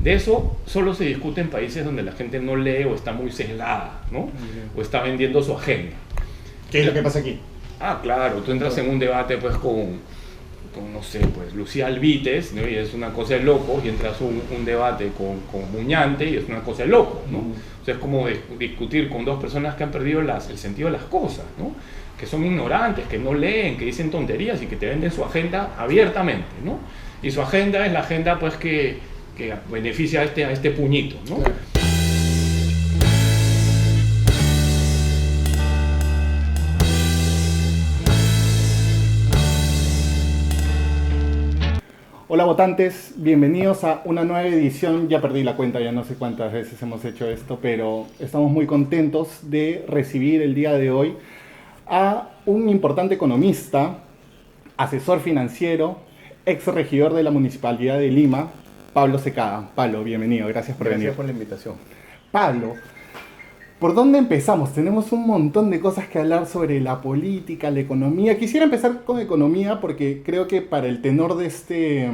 De eso solo se discute en países donde la gente no lee o está muy sesgada, ¿no? O está vendiendo su agenda. ¿Qué es lo que pasa aquí? Ah, claro, tú entras en un debate pues con no sé, pues Lucía Albites, ¿no? Y es una cosa de loco, y entras un debate con Muñante y es una cosa de loco, ¿no? O sea, es como discutir con dos personas que han perdido el sentido de las cosas, ¿no? Que son ignorantes, que no leen, que dicen tonterías y que te venden su agenda abiertamente, ¿no? Y su agenda es la agenda pues que beneficia a este puñito, ¿no? Claro. Hola votantes, bienvenidos a una nueva edición, ya perdí la cuenta, ya no sé cuántas veces hemos hecho esto, pero estamos muy contentos de recibir el día de hoy a un importante economista, asesor financiero, ex regidor de la Municipalidad de Lima, Pablo Secada. Pablo, bienvenido, gracias por venir. Gracias por la invitación. Pablo, ¿por dónde empezamos? Tenemos un montón de cosas que hablar sobre la política, la economía. Quisiera empezar con economía porque creo que para el tenor de este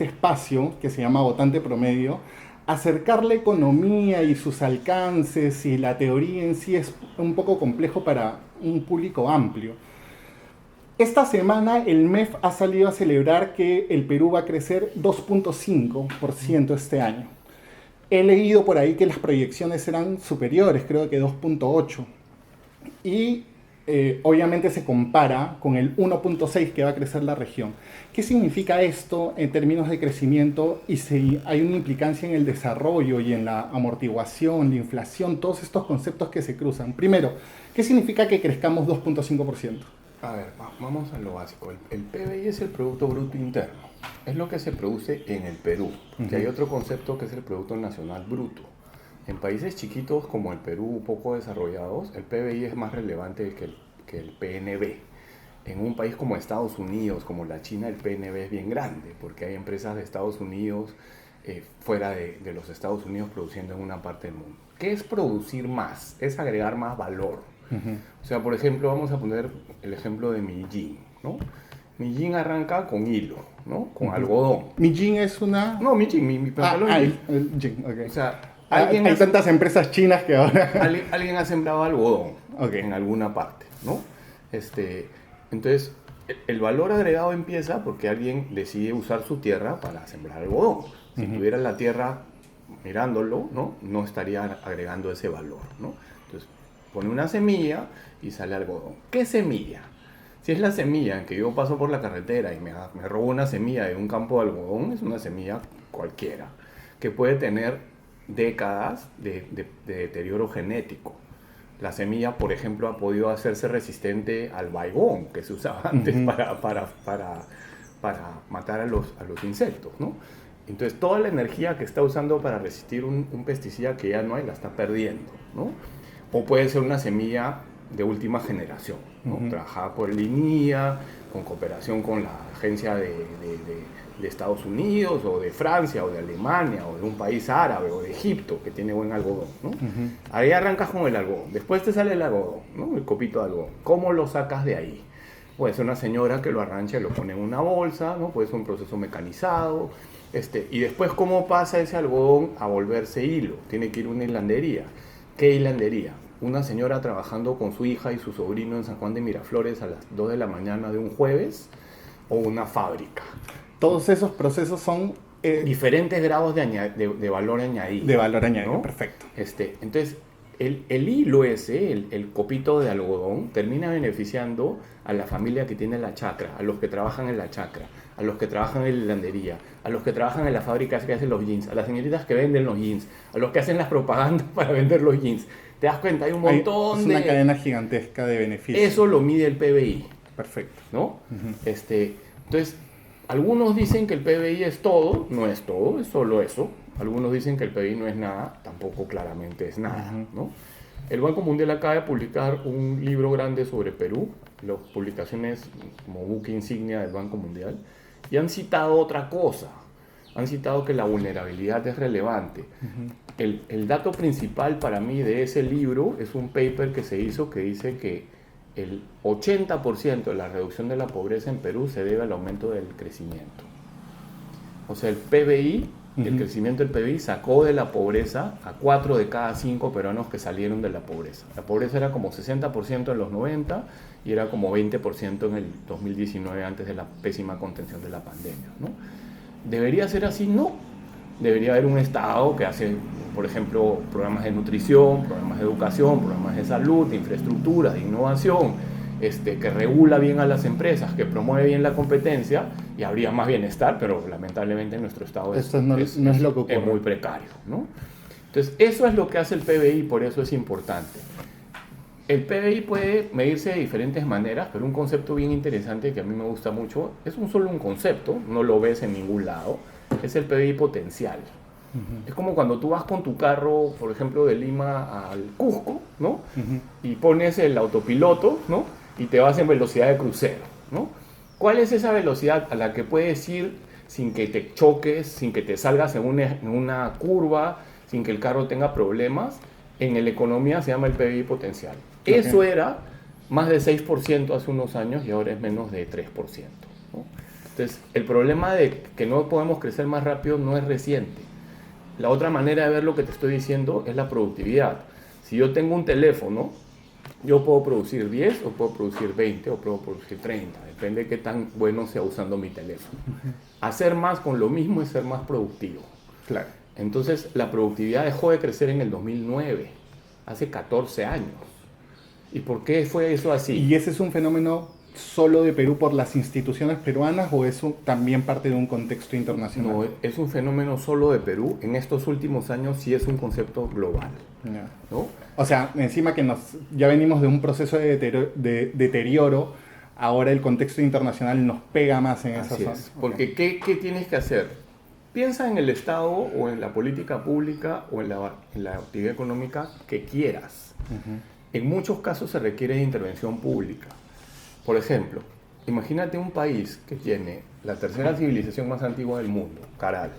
espacio, que se llama Votante Promedio, acercar la economía y sus alcances y la teoría en sí es un poco complejo para un público amplio. Esta semana el MEF ha salido a celebrar que el Perú va a crecer 2.5% este año. He leído por ahí que las proyecciones eran superiores, creo que 2.8. Y obviamente se compara con el 1.6 que va a crecer la región. ¿Qué significa esto en términos de crecimiento y si hay una implicancia en el desarrollo y en la amortiguación, la inflación, todos estos conceptos que se cruzan? Primero, ¿qué significa que crezcamos 2.5%? A ver, vamos a lo básico. El PBI es el Producto Bruto Interno. Es lo que se produce en el Perú. Porque hay otro concepto que es el Producto Nacional Bruto. En países chiquitos como el Perú, poco desarrollados, el PBI es más relevante que el PNB. En un país como Estados Unidos, como la China, el PNB es bien grande, porque hay empresas de Estados Unidos fuera de los Estados Unidos produciendo en una parte del mundo. ¿Qué es producir más? Es agregar más valor. O sea, por ejemplo, vamos a poner el ejemplo de mi jean, ¿no? Mi jean arranca con hilo, ¿no? Con algodón. ¿Mi jean es una...? No, mi jean, mi pantalón. El jean, ok. O sea, hay tantas empresas chinas que ahora... Alguien ha sembrado algodón okay. En alguna parte, ¿no? Entonces, el valor agregado empieza porque alguien decide usar su tierra para sembrar algodón. Si tuviera la tierra mirándolo, no estaría agregando ese valor, ¿no? Entonces, pone una semilla y sale algodón. ¿Qué semilla? Si es la semilla en que yo paso por la carretera y me robo una semilla de un campo de algodón, es una semilla cualquiera, que puede tener décadas de deterioro genético. La semilla, por ejemplo, ha podido hacerse resistente al baigón, que se usaba antes para matar a los insectos, ¿no? Entonces, toda la energía que está usando para resistir un pesticida que ya no hay, la está perdiendo, ¿no? O puede ser una semilla de última generación, ¿no? Trabajada por el INIA, con cooperación con la agencia de Estados Unidos, o de Francia, o de Alemania, o de un país árabe, o de Egipto, que tiene buen algodón, ¿no? Ahí arrancas con el algodón, después te sale el algodón, ¿no? El copito de algodón. ¿Cómo lo sacas de ahí? Puede ser una señora que lo arrancha y lo pone en una bolsa, ¿no? Puede ser un proceso mecanizado, y después, ¿cómo pasa ese algodón a volverse hilo? Tiene que ir a una hilandería. ¿Qué hilandería? Una señora trabajando con su hija y su sobrino en San Juan de Miraflores a las 2 de la mañana de un jueves, o una fábrica. Todos esos procesos son... diferentes grados de valor añadido. De valor añadido, ¿no? Perfecto. Entonces, el hilo ese, el copito de algodón, termina beneficiando a la familia que tiene la chacra, a los que trabajan en la chacra, a los que trabajan en la hilandería, a los que trabajan en las fábricas que hacen los jeans, a las señoritas que venden los jeans, a los que hacen las propagandas para vender los jeans. ¿Te das cuenta? Hay un montón de... Es una cadena gigantesca de beneficios. Eso lo mide el PBI. Perfecto. ¿No? Entonces, algunos dicen que el PBI es todo, no es todo, es solo eso. Algunos dicen que el PBI no es nada, tampoco claramente es nada, ¿no? El Banco Mundial acaba de publicar un libro grande sobre Perú, las publicaciones como buque insignia del Banco Mundial, y han citado otra cosa. Han citado que la vulnerabilidad es relevante. El dato principal para mí de ese libro es un paper que se hizo que dice que el 80% de la reducción de la pobreza en Perú se debe al aumento del crecimiento. O sea, el PBI El crecimiento del PBI sacó de la pobreza a 4 de cada 5 peruanos que salieron de la pobreza. La pobreza era como 60% en los 90 y era como 20% en el 2019 antes de la pésima contención de la pandemia, ¿no? ¿Debería ser así? No. Debería haber un Estado que hace, por ejemplo, programas de nutrición, programas de educación, programas de salud, de infraestructura, de innovación, que regula bien a las empresas, que promueve bien la competencia y habría más bienestar, pero lamentablemente nuestro Estado no es lo que ocurre. Es muy precario, ¿no? Entonces, eso es lo que hace el PBI, por eso es importante. El PBI puede medirse de diferentes maneras, pero un concepto bien interesante que a mí me gusta mucho, es solo un concepto, no lo ves en ningún lado, es el PBI potencial. Es como cuando tú vas con tu carro, por ejemplo, de Lima al Cusco, ¿no? Y pones el autopiloto, ¿no? Y te vas en velocidad de crucero, ¿no? ¿Cuál es esa velocidad a la que puedes ir sin que te choques, sin que te salgas en una curva, sin que el carro tenga problemas? En la economía se llama el PBI potencial. Eso era más de 6% hace unos años y ahora es menos de 3%, ¿no? Entonces, el problema de que no podemos crecer más rápido no es reciente. La otra manera de ver lo que te estoy diciendo es la productividad. Si yo tengo un teléfono, yo puedo producir 10 o puedo producir 20 o puedo producir 30. Depende de qué tan bueno sea usando mi teléfono. Hacer más con lo mismo es ser más productivo. Claro. Entonces, la productividad dejó de crecer en el 2009, hace 14 años. ¿Y por qué fue eso así? ¿Y ese es un fenómeno solo de Perú por las instituciones peruanas o es también parte de un contexto internacional? No, es un fenómeno solo de Perú. En estos últimos años sí es un concepto global, ¿no? O sea, encima que ya venimos de un proceso de deterioro, ahora el contexto internacional nos pega más en esa zona. Porque ¿qué tienes que hacer? Piensa en el Estado o en la política pública o en la actividad económica que quieras. En muchos casos se requiere de intervención pública. Por ejemplo, imagínate un país que tiene la tercera civilización más antigua del mundo, Caral,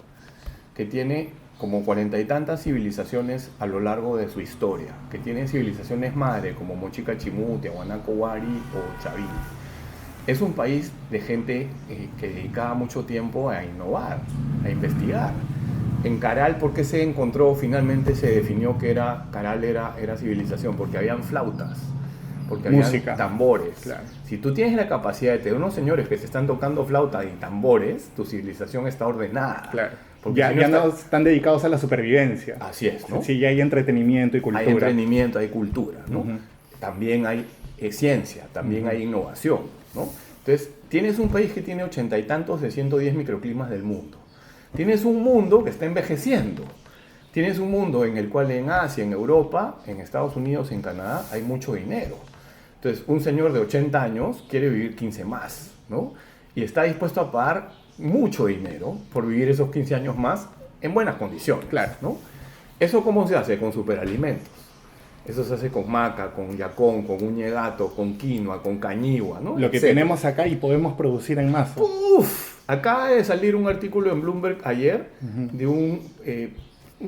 que tiene como 40 y tantas civilizaciones a lo largo de su historia, que tiene civilizaciones madre como Mochica Chimuti, Huanaco Huari o Chavín. Es un país de gente que dedicaba mucho tiempo a innovar, a investigar. En Caral, ¿por qué se encontró, finalmente se definió que Caral era civilización? Porque habían flautas, porque había tambores. Claro. Si tú tienes la capacidad de tener unos señores que se están tocando flauta y tambores, tu civilización está ordenada. Claro. Porque ya no están dedicados a la supervivencia. Así es, ¿no? Sí, ya hay entretenimiento y cultura. Hay entretenimiento, hay cultura, ¿no? También hay ciencia, también hay innovación, ¿no? Entonces, tienes un país que tiene 80 y tantos de 110 microclimas del mundo. Tienes un mundo que está envejeciendo. Tienes un mundo en el cual en Asia, en Europa, en Estados Unidos, en Canadá, hay mucho dinero. Entonces, un señor de 80 años quiere vivir 15 más, ¿no? Y está dispuesto a pagar mucho dinero por vivir esos 15 años más en buenas condiciones, claro, ¿no? ¿Eso cómo se hace? Con superalimentos. Eso se hace con maca, con yacón, con uña de gato, con quinoa, con cañigua, ¿no? Lo que tenemos acá y podemos producir en masa. ¡Uf! Acaba de salir un artículo en Bloomberg ayer de un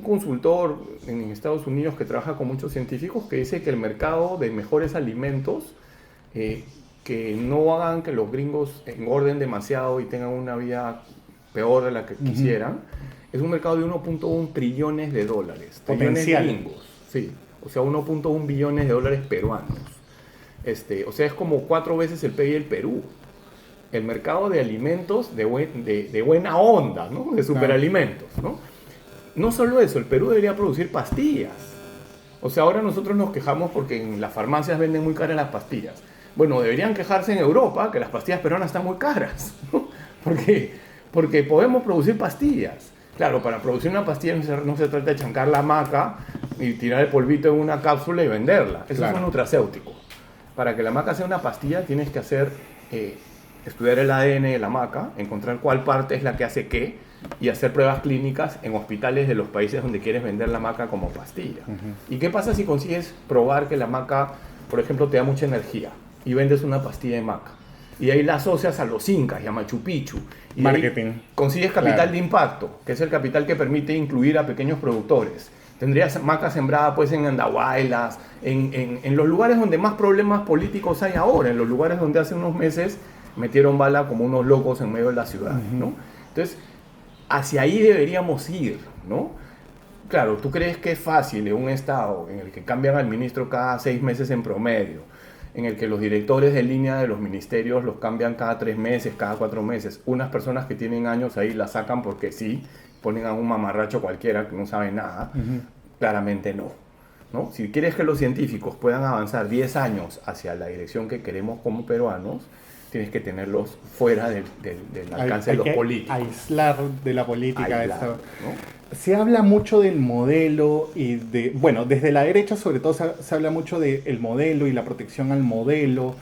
consultor en Estados Unidos que trabaja con muchos científicos que dice que el mercado de mejores alimentos que no hagan que los gringos engorden demasiado y tengan una vida peor de la que quisieran, es un mercado de 1.1 trillones de dólares. Potencial. Trillones gringos, sí. O sea, 1.1 billones de dólares peruanos. O sea, es como 4 veces el PIB del Perú. El mercado de alimentos de buena onda, ¿no? De superalimentos, ¿no? No solo eso, el Perú debería producir pastillas. O sea, ahora nosotros nos quejamos porque en las farmacias venden muy caras las pastillas. Bueno, deberían quejarse en Europa que las pastillas peruanas están muy caras, ¿no? Porque podemos producir pastillas. Claro, para producir una pastilla no se trata de chancar la maca y tirar el polvito en una cápsula y venderla. Eso es un nutracéutico. Para que la maca sea una pastilla tienes que estudiar el ADN de la maca, encontrar cuál parte es la que hace qué y hacer pruebas clínicas en hospitales de los países donde quieres vender la maca como pastilla. ¿Y qué pasa si consigues probar que la maca, por ejemplo, te da mucha energía y vendes una pastilla de maca? Y ahí la asocias a los incas y a Machu Picchu. Y marketing. Ahí consigues capital de impacto, que es el capital que permite incluir a pequeños productores. Tendrías maca sembrada pues en Andahuaylas, en los lugares donde más problemas políticos hay ahora, en los lugares donde hace unos meses metieron bala como unos locos en medio de la ciudad, ¿no? Entonces, hacia ahí deberíamos ir, ¿no? Claro, ¿tú crees que es fácil en un estado en el que cambian al ministro cada 6 meses en promedio, en el que los directores de línea de los ministerios los cambian cada 3 meses, cada 4 meses? Unas personas que tienen años ahí la sacan porque sí, ponen a un mamarracho cualquiera que no sabe nada. Claramente no, ¿no? Si quieres que los científicos puedan avanzar 10 años hacia la dirección que queremos como peruanos, tienes que tenerlos fuera del alcance de los políticos. Aislar de la política. Aislar, ¿no? Se habla mucho del modelo y bueno, desde la derecha sobre todo se habla mucho del modelo y la protección al modelo.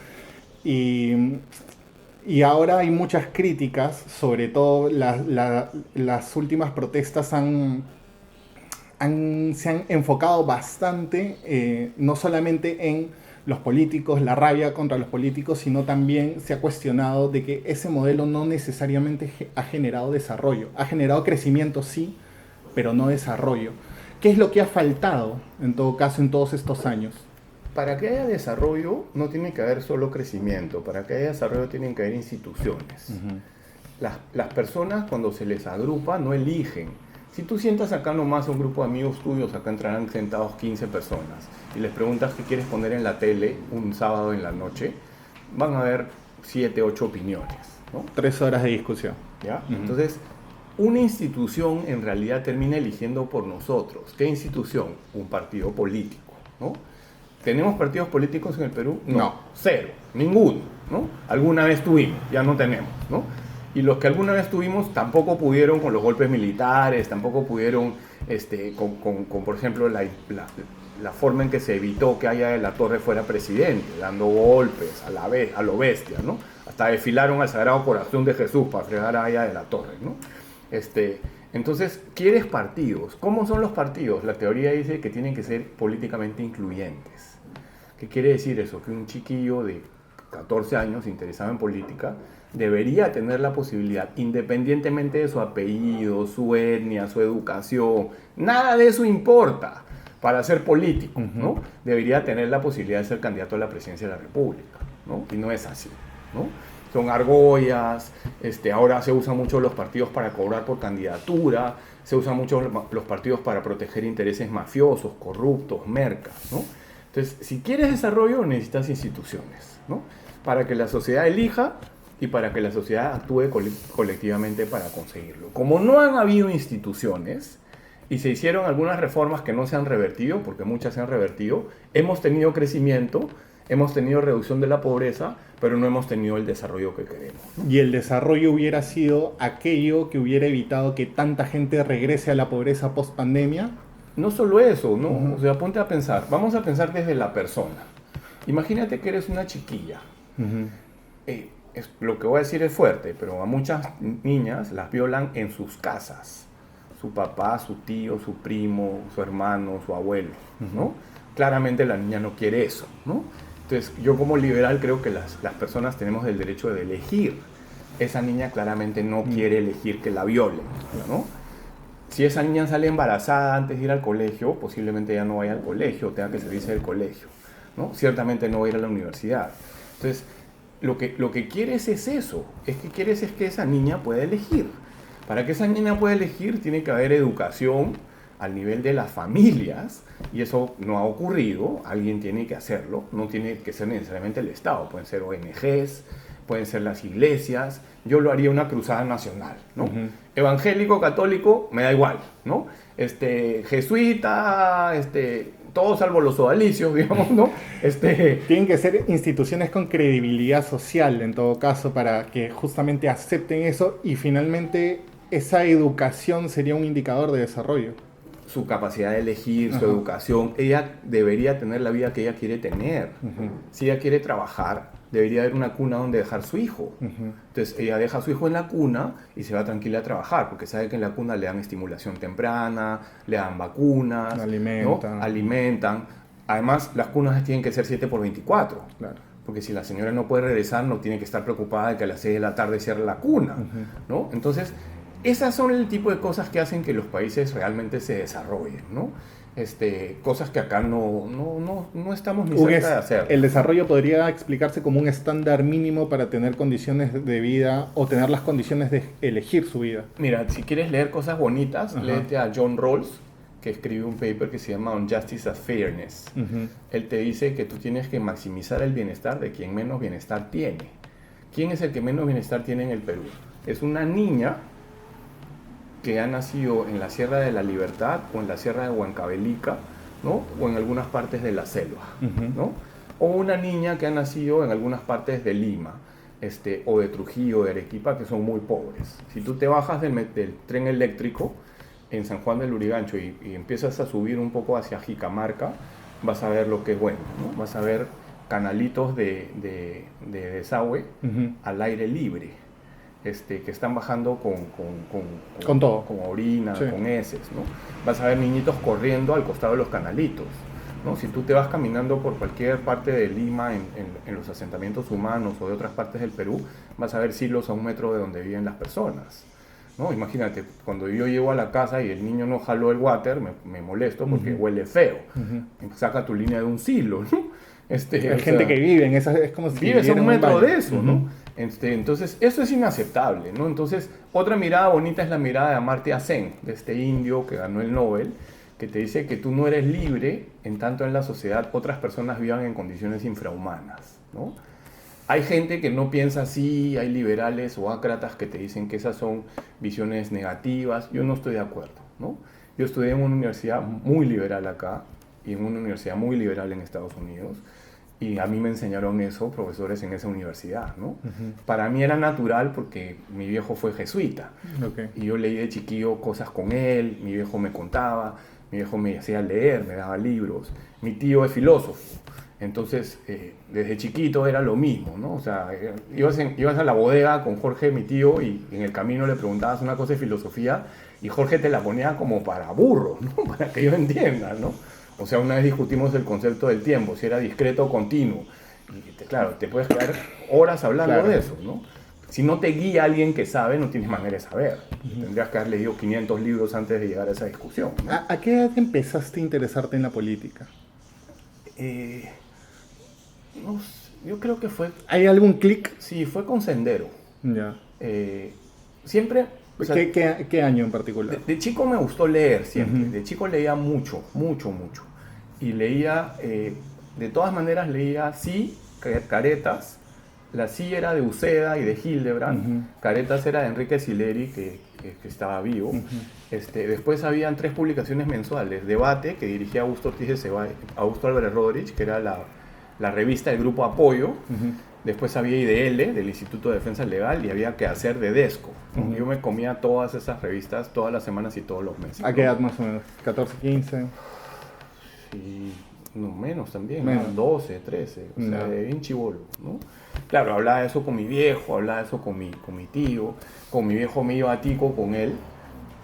Y ahora hay muchas críticas, sobre todo las últimas protestas se han enfocado bastante, no solamente en los políticos, la rabia contra los políticos, sino también se ha cuestionado de que ese modelo no necesariamente ha generado desarrollo. Ha generado crecimiento, sí, pero no desarrollo. ¿Qué es lo que ha faltado, en todo caso, en todos estos años? Para que haya desarrollo no tiene que haber solo crecimiento, para que haya desarrollo tienen que haber instituciones. Las personas cuando se les agrupa no eligen. Si tú sientas acá nomás a un grupo de amigos tuyos, acá entrarán sentados 15 personas, y les preguntas qué quieres poner en la tele un sábado en la noche, van a haber 7, 8 opiniones, ¿no? 3 horas de discusión. ¿Ya? Entonces, una institución en realidad termina eligiendo por nosotros. ¿Qué institución? Un partido político, ¿no? ¿Tenemos partidos políticos en el Perú? No. Cero. Ninguno, ¿no? Alguna vez tuvimos, ya no tenemos, ¿no? Y los que alguna vez tuvimos tampoco pudieron con los golpes militares, tampoco pudieron con por ejemplo, la forma en que se evitó que Haya de la Torre fuera presidente, dando golpes a lo bestia, ¿no? Hasta desfilaron al Sagrado Corazón de Jesús para fregar a Haya de la Torre, ¿no? Entonces, ¿quieres partidos? ¿Cómo son los partidos? La teoría dice que tienen que ser políticamente incluyentes. ¿Qué quiere decir eso? Que un chiquillo de 14 años interesado en política debería tener la posibilidad, independientemente de su apellido, su etnia, su educación, nada de eso importa para ser político, ¿no? Debería tener la posibilidad de ser candidato a la presidencia de la República, ¿no? Y no es así, ¿no? Son argollas, ahora se usan mucho los partidos para cobrar por candidatura, se usan mucho los partidos para proteger intereses mafiosos, corruptos, mercas, ¿no? Entonces, si quieres desarrollo, necesitas instituciones, ¿no? Para que la sociedad elija y para que la sociedad actúe colectivamente para conseguirlo. Como no han habido instituciones y se hicieron algunas reformas que no se han revertido, porque muchas se han revertido, hemos tenido crecimiento, hemos tenido reducción de la pobreza, pero no hemos tenido el desarrollo que queremos, ¿no? Y el desarrollo hubiera sido aquello que hubiera evitado que tanta gente regrese a la pobreza post pandemia. No solo eso, ¿no? O sea, ponte a pensar, vamos a pensar desde la persona. Imagínate que eres una chiquilla. Lo que voy a decir es fuerte, pero a muchas niñas las violan en sus casas. Su papá, su tío, su primo, su hermano, su abuelo, ¿no? Claramente la niña no quiere eso, ¿no? Entonces, yo como liberal creo que las personas tenemos el derecho de elegir. Esa niña claramente no quiere elegir que la violen, ¿no? Si esa niña sale embarazada antes de ir al colegio, posiblemente ya no vaya al colegio, tenga que salirse del colegio, ¿no? Ciertamente no va a ir a la universidad. Entonces, lo que quieres es eso, quieres que esa niña pueda elegir. Para que esa niña pueda elegir tiene que haber educación al nivel de las familias, y eso no ha ocurrido, alguien tiene que hacerlo, no tiene que ser necesariamente el Estado, pueden ser ONGs, pueden ser las iglesias, yo lo haría una cruzada nacional, ¿no? Evangélico, católico, me da igual, ¿no? Jesuita, todos salvo los sodalicios, digamos, ¿no? Tienen que ser instituciones con credibilidad social, en todo caso, para que justamente acepten eso, y finalmente esa educación sería un indicador de desarrollo. Su capacidad de elegir, su educación, ella debería tener la vida que ella quiere tener. Si ella quiere trabajar, debería haber una cuna donde dejar su hijo. Entonces ella deja a su hijo en la cuna y se va tranquila a trabajar, porque sabe que en la cuna le dan estimulación temprana, le dan vacunas, alimentan. Además, las cunas tienen que ser 7x24. Claro. Porque si la señora no puede regresar, no tiene que estar preocupada de que a las 6 de la tarde cierre la cuna, ¿no? Entonces, esas son el tipo de cosas que hacen que los países realmente se desarrollen, ¿no? Cosas que acá no estamos ni cerca de hacer. El desarrollo podría explicarse como un estándar mínimo para tener condiciones de vida o tener las condiciones de elegir su vida. Mira, si quieres leer cosas bonitas, Ajá. léete a John Rawls, que escribe un paper que se llama On Justice as Fairness. Ujú. Él te dice que tú tienes que maximizar el bienestar de quien menos bienestar tiene. ¿Quién es el que menos bienestar tiene en el Perú? Es una niña que ha nacido en la Sierra de la Libertad o en la Sierra de Huancavelica, ¿no? O en algunas partes de la selva, ¿no? O una niña que ha nacido en algunas partes de Lima, o de Trujillo, de Arequipa, que son muy pobres. Si tú te bajas del tren eléctrico en San Juan del Lurigancho y empiezas a subir un poco hacia Jicamarca, vas a ver lo que es bueno, ¿no? Vas a ver canalitos de desagüe al aire libre. Que están bajando Con todo. con orina, Sí. con heces, ¿no? Vas a ver niñitos corriendo al costado de los canalitos, ¿no? Si tú te vas caminando por cualquier parte de Lima, en los asentamientos humanos o de otras partes del Perú, vas a ver silos a 1 metro de donde viven las personas, ¿no? Imagínate, cuando yo llego a la casa y el niño no jaló el water, me molesto porque huele feo. Saca tu línea de un silo, ¿no? Hay gente que vive en esas, es como si vives a viviera 1 en metro valle. de eso, ¿no? Entonces, eso es inaceptable, ¿no? Entonces, otra mirada bonita es la mirada de Amartya Sen, de este indio que ganó el Nobel, que te dice que tú no eres libre en tanto en la sociedad otras personas vivan en condiciones infrahumanas, ¿no? Hay gente que no piensa así, hay liberales o ácratas que te dicen que esas son visiones negativas. Yo no estoy de acuerdo, ¿no? Yo estudié en una universidad muy liberal acá y en una universidad muy liberal en Estados Unidos. Y a mí me enseñaron eso profesores en esa universidad, ¿no? Para mí era natural porque mi viejo fue jesuita. Okay. Y yo leí de chiquillo cosas con él, mi viejo me contaba, mi viejo me hacía leer, me daba libros. Mi tío es filósofo. Entonces, desde chiquito era lo mismo, ¿no? O sea, ibas a la bodega con Jorge, mi tío, y en el camino le preguntabas una cosa de filosofía y Jorge te la ponía como para burro, ¿no? Para que yo entienda, ¿no? O sea, una vez discutimos el concepto del tiempo, si era discreto o continuo. Y claro, te puedes quedar horas hablando de eso, ¿no? Si no te guía alguien que sabe, no tienes manera de saber. Tendrías que haber leído 500 libros antes de llegar a esa discusión, ¿no? ¿A qué edad empezaste a interesarte en la política? No sé, yo creo que fue... ¿Hay algún clic? Sí, fue con Sendero. Ya. Siempre... O sea, ¿Qué año en particular? de chico me gustó leer siempre. De chico leía mucho. Y leía, de todas maneras leía, sí, Caretas. La sí era de Uceda y de Hildebrand. Caretas era de Enrique Sileri, que estaba vivo. Después habían 3 publicaciones mensuales. Debate, que dirigía Augusto Ortiz de Ceballos, Augusto Álvarez Rodríguez, que era la revista del Grupo Apoyo. Después había IDL, del Instituto de Defensa Legal, y había Que Hacer de Desco. Yo me comía todas esas revistas todas las semanas y todos los meses. ¿A qué edad más o menos? ¿14, 15? Sí, no, menos también, Menos. 12, 13, o sea, No. de bien chibolo, ¿no? Claro, hablaba de eso con mi viejo, hablaba de eso con mi tío, con mi viejo me iba a Tico con él,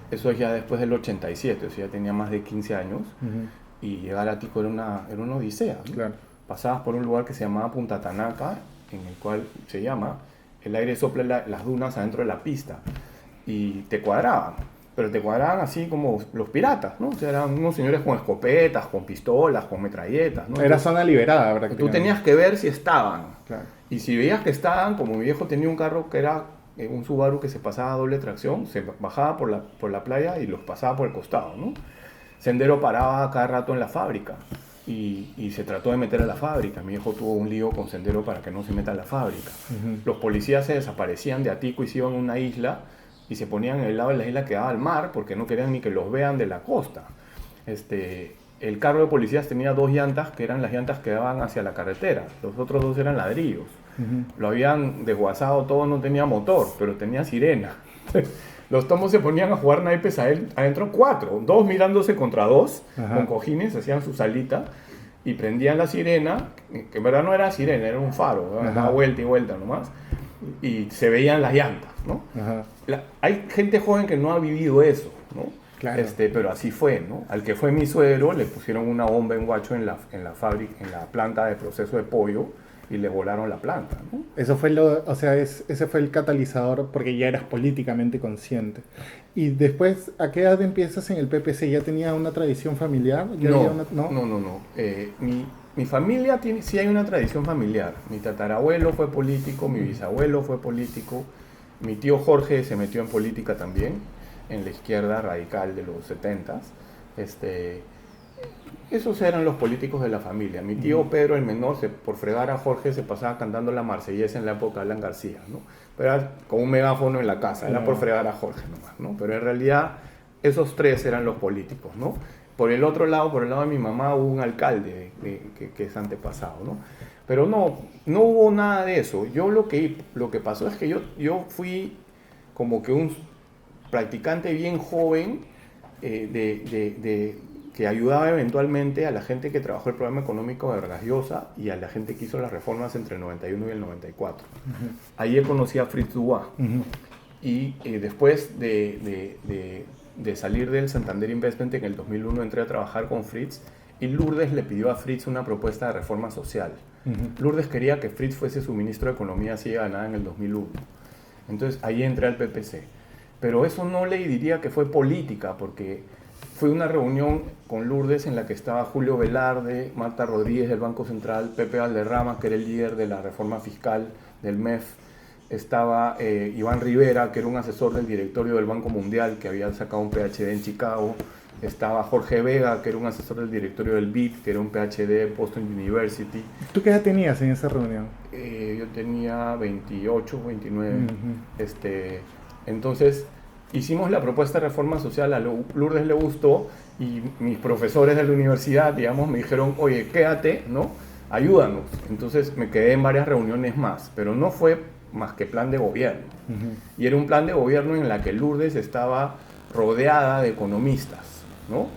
eso es ya después del 87, o sea, ya tenía más de 15 años, y llegar a Tico era una odisea, ¿no? Claro. Pasabas por un lugar que se llamaba Punta Tanaca, en el cual se llama, el aire sopla las dunas adentro de la pista, y te cuadraban, pero te cuadraban así como los piratas, ¿no? O sea, eran unos señores con escopetas, con pistolas, con metralletas, ¿no? Era zona liberada, prácticamente. Tú tenías que ver si estaban. Claro. Y si veías que estaban, como mi viejo tenía un carro que era un Subaru que se pasaba a doble tracción, se bajaba por la playa y los pasaba por el costado, ¿no? Sendero paraba cada rato en la fábrica y se trató de meter a la fábrica. Mi viejo tuvo un lío con Sendero para que no se meta a la fábrica. Los policías se desaparecían de Atico y se iban a una isla y se ponían en el lado de la isla que daba al mar porque no querían ni que los vean de la costa. El carro de policías tenía 2 llantas que eran las llantas que daban hacia la carretera. Los otros 2 eran ladrillos. Lo habían desguazado todo, no tenía motor, pero tenía sirena. Los tomos se ponían a jugar naipes adentro 4, 2 mirándose contra 2, con cojines, hacían su salita y prendían la sirena, que en verdad no era sirena, era un faro, ¿no? Daba vuelta y vuelta nomás, y se veían las llantas, ¿no? Hay gente joven que no ha vivido eso, ¿no? Claro. Pero así fue, ¿no? Al que fue mi suegro le pusieron una bomba en Huacho en la fábrica, en la planta de proceso de pollo, y le volaron la planta, ¿no? Eso fue ese fue el catalizador porque ya eras políticamente consciente. Y después, ¿a qué edad empiezas en el PPC? ¿Ya tenía una tradición familiar? No. Mi familia sí hay una tradición familiar. Mi tatarabuelo fue político, mi bisabuelo fue político, mi tío Jorge se metió en política también, en la izquierda radical de los 70s. Esos eran los políticos de la familia. Mi tío Pedro, el menor, por fregar a Jorge, se pasaba cantando la Marsellesa en la época de Alan García, ¿no? Pero era con un megáfono en la casa, era por fregar a Jorge nomás, ¿no? Pero en realidad esos tres eran los políticos, ¿no? Por el otro lado, por el lado de mi mamá, hubo un alcalde que es antepasado, ¿no? Pero no hubo nada de eso. Yo lo que pasó es que yo fui como que un practicante bien joven que ayudaba eventualmente a la gente que trabajó el programa económico de Vargas Llosa y a la gente que hizo las reformas entre el 91 y el 94. Ahí conocí a Fritz Dubois. Y después de salir del Santander Investment en el 2001 entré a trabajar con Fritz y Lourdes le pidió a Fritz una propuesta de reforma social. Lourdes quería que Fritz fuese su ministro de Economía si ella ganaba en el 2001. Entonces ahí entré al PPC. Pero eso no le diría que fue política, porque fue una reunión con Lourdes en la que estaba Julio Velarde, Marta Rodríguez del Banco Central, Pepe Valderrama, que era el líder de la reforma fiscal del MEF, estaba Iván Rivera, que era un asesor del directorio del Banco Mundial, que había sacado un PhD en Chicago, estaba Jorge Vega, que era un asesor del directorio del BID, que era un PhD de Boston University. ¿Tú qué edad tenías en esa reunión? Yo tenía 28, 29. Entonces hicimos la propuesta de reforma social, a Lourdes le gustó y mis profesores de la universidad, digamos, me dijeron, oye, quédate, ¿no? Ayúdanos. Entonces me quedé en varias reuniones más, pero no fue más que plan de gobierno. Y era un plan de gobierno en la que Lourdes estaba rodeada de economistas, ¿no?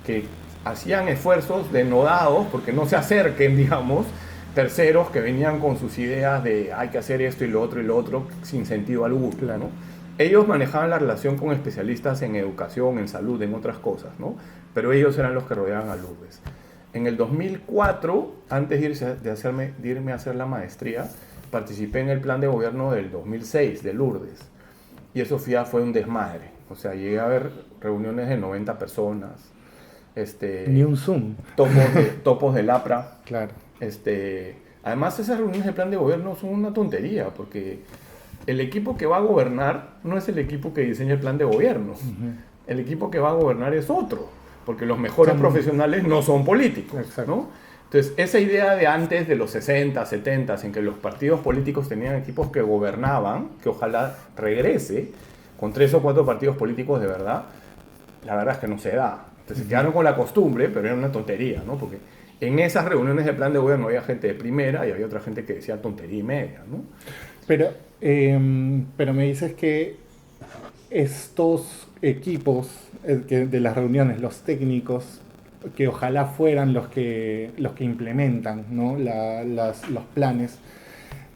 Que hacían esfuerzos denodados porque no se acerquen, digamos, terceros que venían con sus ideas de hay que hacer esto y lo otro sin sentido alguno, ¿no? Ellos manejaban la relación con especialistas en educación, en salud, en otras cosas, ¿no? Pero ellos eran los que rodeaban a Lourdes. En el 2004, antes de irme a hacer la maestría, participé en el plan de gobierno del 2006 de Lourdes. Y eso fue un desmadre. O sea, llegué a ver reuniones de 90 personas. Ni un Zoom. Topos del APRA. Claro. Además, esas reuniones de plan de gobierno son una tontería, porque el equipo que va a gobernar no es el equipo que diseña el plan de gobierno. El equipo que va a gobernar es otro, porque los mejores profesionales no son políticos, ¿no? Entonces, esa idea de antes de los 60, 70, en que los partidos políticos tenían equipos que gobernaban, que ojalá regrese, con 3 o 4 partidos políticos de verdad, la verdad es que no se da. Entonces, se quedaron con la costumbre, pero era una tontería, ¿no? Porque en esas reuniones de plan de gobierno había gente de primera y había otra gente que decía tontería y media, ¿no? Pero me dices que estos equipos de las reuniones, los técnicos, que ojalá fueran los que implementan, ¿no? los planes,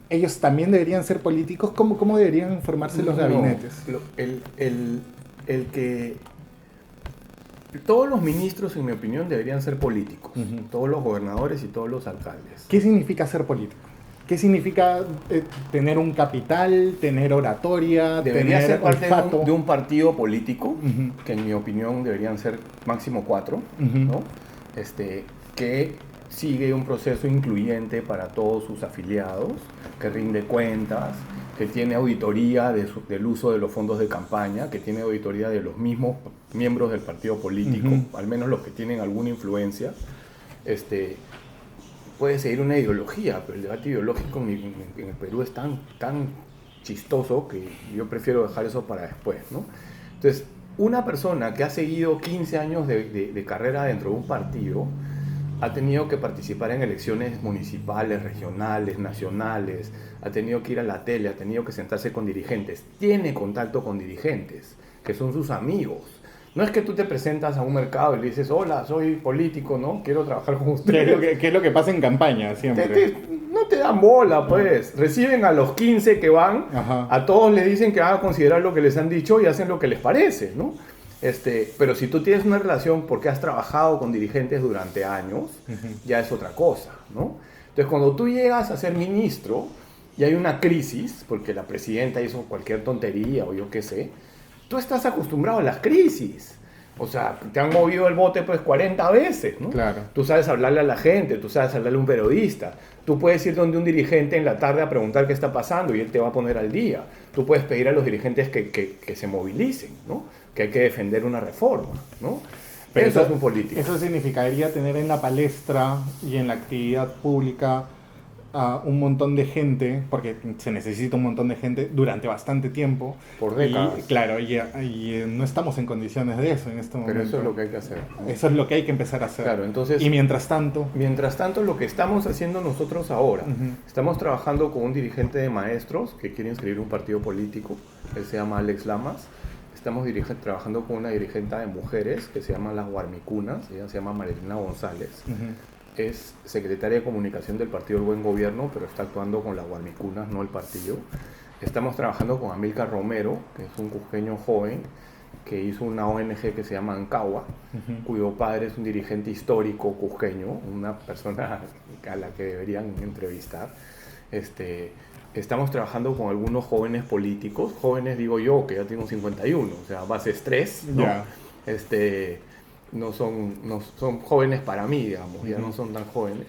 ellos también deberían ser políticos. ¿Cómo deberían formarse los gabinetes? Todos los ministros, en mi opinión, deberían ser políticos. Todos los gobernadores y todos los alcaldes. ¿Qué significa ser político? ¿Qué significa tener un capital, tener oratoria, debería tener ser parte olfato? de un partido político, que en mi opinión deberían ser máximo 4, ¿no? Que sigue un proceso incluyente para todos sus afiliados, que rinde cuentas, que tiene auditoría del uso de los fondos de campaña, que tiene auditoría de los mismos miembros del partido político, al menos los que tienen alguna influencia. Puede seguir una ideología, pero el debate ideológico en el Perú es tan chistoso que yo prefiero dejar eso para después, ¿no? Entonces, una persona que ha seguido 15 años de carrera dentro de un partido ha tenido que participar en elecciones municipales, regionales, nacionales, ha tenido que ir a la tele, ha tenido que sentarse con dirigentes, tiene contacto con dirigentes, que son sus amigos. No es que tú te presentas a un mercado y le dices, hola, soy político, ¿no? Quiero trabajar con ustedes. ¿Qué es lo que pasa en campaña siempre? No te dan bola, pues. Reciben a los 15 que van, a todos les dicen que van a considerar lo que les han dicho y hacen lo que les parece, ¿no? Pero si tú tienes una relación porque has trabajado con dirigentes durante años, ya es otra cosa, ¿no? Entonces, cuando tú llegas a ser ministro y hay una crisis, porque la presidenta hizo cualquier tontería o yo qué sé, tú estás acostumbrado a las crisis. O sea, te han movido el bote pues 40 veces, ¿no? Claro. Tú sabes hablarle a la gente, tú sabes hablarle a un periodista, tú puedes ir donde un dirigente en la tarde a preguntar qué está pasando y él te va a poner al día. Tú puedes pedir a los dirigentes que se movilicen, ¿no? Que hay que defender una reforma, ¿no? Pero eso es un político. Eso significaría tener en la palestra y en la actividad pública a un montón de gente, porque se necesita un montón de gente durante bastante tiempo. Por décadas. Y, claro, no estamos en condiciones de eso en este momento. Pero eso es lo que hay que hacer, ¿no? Eso es lo que hay que empezar a hacer. Claro, entonces, y mientras tanto, lo que estamos haciendo nosotros ahora, uh-huh. Estamos trabajando con un dirigente de maestros que quiere inscribir un partido político, él se llama Alex Lamas. Estamos trabajando con una dirigente de mujeres que se llama Las Guarmicunas, ella se llama Marilena González. uh-huh. Es secretaria de comunicación del Partido del Buen Gobierno, pero está actuando con Las Guarmicunas, no el partido. Estamos trabajando con Amílcar Romero, que es un cusqueño joven que hizo una ONG que se llama Ancagua, uh-huh. cuyo padre es un dirigente histórico cusqueño, una persona a la que deberían entrevistar. Estamos trabajando con algunos jóvenes políticos, jóvenes digo yo, que ya tengo 51, o sea, bases 3, ¿no? Yeah. No son jóvenes para mí, digamos, ya no son tan jóvenes.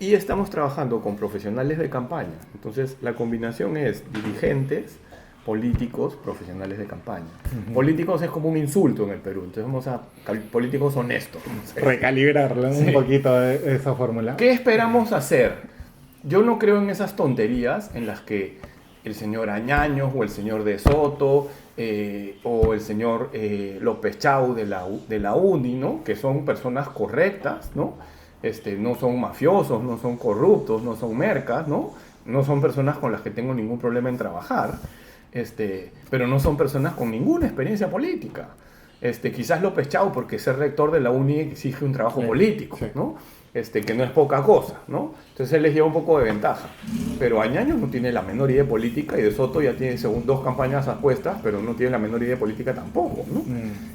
Y estamos trabajando con profesionales de campaña. Entonces, la combinación es dirigentes, políticos, profesionales de campaña. Uh-huh. Políticos es como un insulto en el Perú, entonces vamos a políticos honestos. Recalibrarla un poquito de esa fórmula. ¿Qué esperamos hacer? Yo no creo en esas tonterías en las que el señor Añaños o el señor De Soto o el señor López Chau de la UNI, ¿no? Que son personas correctas, ¿no? No son mafiosos, no son corruptos, no son mercas, ¿no? No son personas con las que tengo ningún problema en trabajar, pero no son personas con ninguna experiencia política. Quizás López Chau, porque ser rector de la UNI exige un trabajo político, sí. ¿no? Que no es poca cosa, ¿no? Entonces él les lleva un poco de ventaja. Pero Añaños no tiene la menor idea de política y De Soto ya tiene según 2 campañas apuestas, pero no tiene la menor idea de política tampoco, ¿no?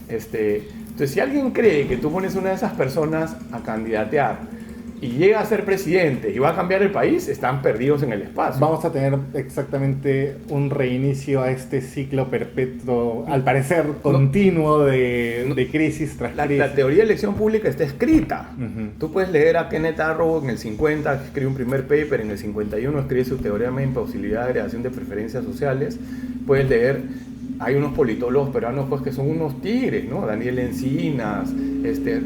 Entonces, si alguien cree que tú pones una de esas personas a candidatear y llega a ser presidente y va a cambiar el país, están perdidos en el espacio. Vamos a tener exactamente un reinicio a este ciclo perpetuo, al parecer continuo de crisis tras crisis. La teoría de elección pública está escrita. Uh-huh. Tú puedes leer a Kenneth Arrow en el 50, que escribe un primer paper, en el 51 escribe su teorema de imposibilidad de agregación de preferencias sociales. Puedes leer, hay unos politólogos peruanos pues, que son unos tigres, ¿no? Daniel Encinas,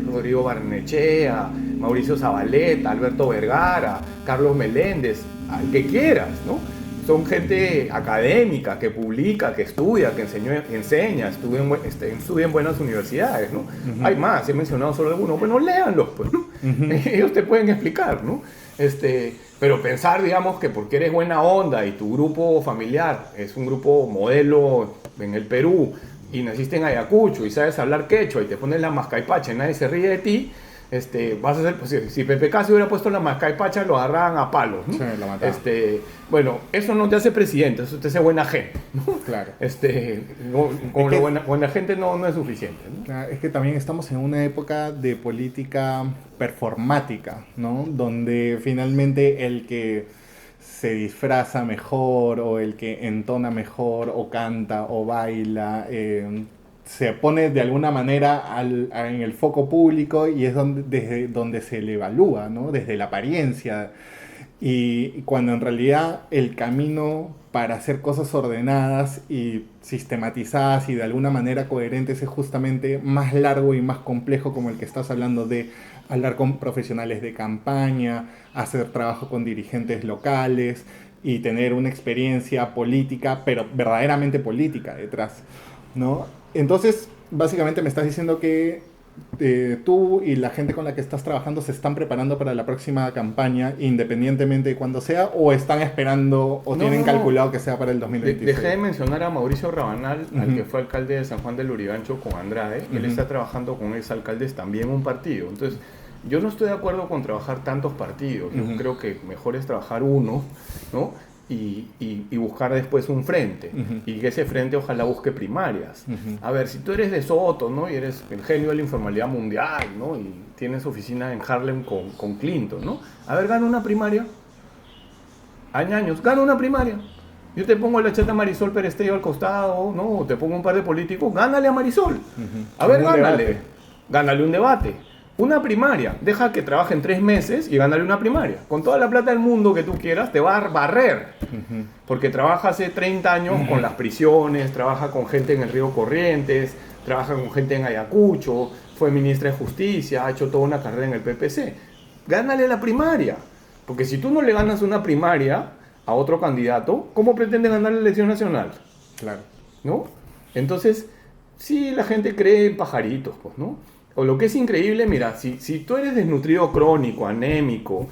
Rodrigo Barnechea, Mauricio Zabaleta, Alberto Vergara, Carlos Meléndez, al que quieras, ¿no? Son gente académica, que publica, que estudia, que enseña, estudia en buenas universidades, ¿no? Uh-huh. Hay más, he mencionado solo algunos, bueno, léanlos, pues, ¿no? Uh-huh. Ellos te pueden explicar, ¿no? Pero pensar, digamos, que porque eres buena onda y tu grupo familiar es un grupo modelo en el Perú y naciste en Ayacucho y sabes hablar quechua y te pones la mascaipacha y nadie se ríe de ti, vas a ser, pues, si Pepe Casio hubiera puesto la mascaipacha lo agarraban a palos, ¿no? Sí, lo mataban. Bueno, eso no te hace presidente, eso te hace buena gente, ¿no? Claro. Buena gente no es suficiente, ¿no? Es que también estamos en una época de política performática, ¿no? Donde finalmente el que se disfraza mejor o el que entona mejor o canta o baila se pone de alguna manera en el foco público y es desde donde se le evalúa, ¿no? Desde la apariencia. Y cuando en realidad el camino para hacer cosas ordenadas y sistematizadas y de alguna manera coherentes es justamente más largo y más complejo, como el que estás hablando de hablar con profesionales de campaña, hacer trabajo con dirigentes locales y tener una experiencia política, pero verdaderamente política detrás, ¿no? Entonces, básicamente me estás diciendo que tú y la gente con la que estás trabajando se están preparando para la próxima campaña, independientemente de cuándo sea, o están esperando o tienen calculado que sea para el 2026. Dejé de mencionar a Mauricio Rabanal, Uh-huh. al que fue alcalde de San Juan del Lurigancho con Andrade. Uh-huh. Él está trabajando con exalcaldes también un partido. Entonces, yo no estoy de acuerdo con trabajar tantos partidos. Yo creo que mejor es trabajar uno, ¿no? y buscar después un frente. Y que ese frente ojalá busque primarias. A ver, si tú eres de Soto, ¿no? Y eres el genio de la informalidad mundial, ¿no? Y tienes oficina en Harlem con Clinton, ¿no? A ver, gana una primaria. Años, gana una primaria. Yo te pongo la chata Marisol Perestello al costado, ¿no? O te pongo un par de políticos, gánale a Marisol. A ver, gánale. Gánale un debate. Una primaria, deja que trabajen 3 meses y gánale una primaria. Con toda la plata del mundo que tú quieras, te va a barrer. Porque trabaja hace 30 años con las prisiones, trabaja con gente en el Río Corrientes, trabaja con gente en Ayacucho, fue ministra de Justicia, ha hecho toda una carrera en el PPC. Gánale la primaria. Porque si tú no le ganas una primaria a otro candidato, ¿cómo pretende ganar la elección nacional? Claro. ¿No? Entonces, sí, la gente cree en pajaritos, pues, ¿no? O lo que es increíble, mira, si tú eres desnutrido crónico, anémico,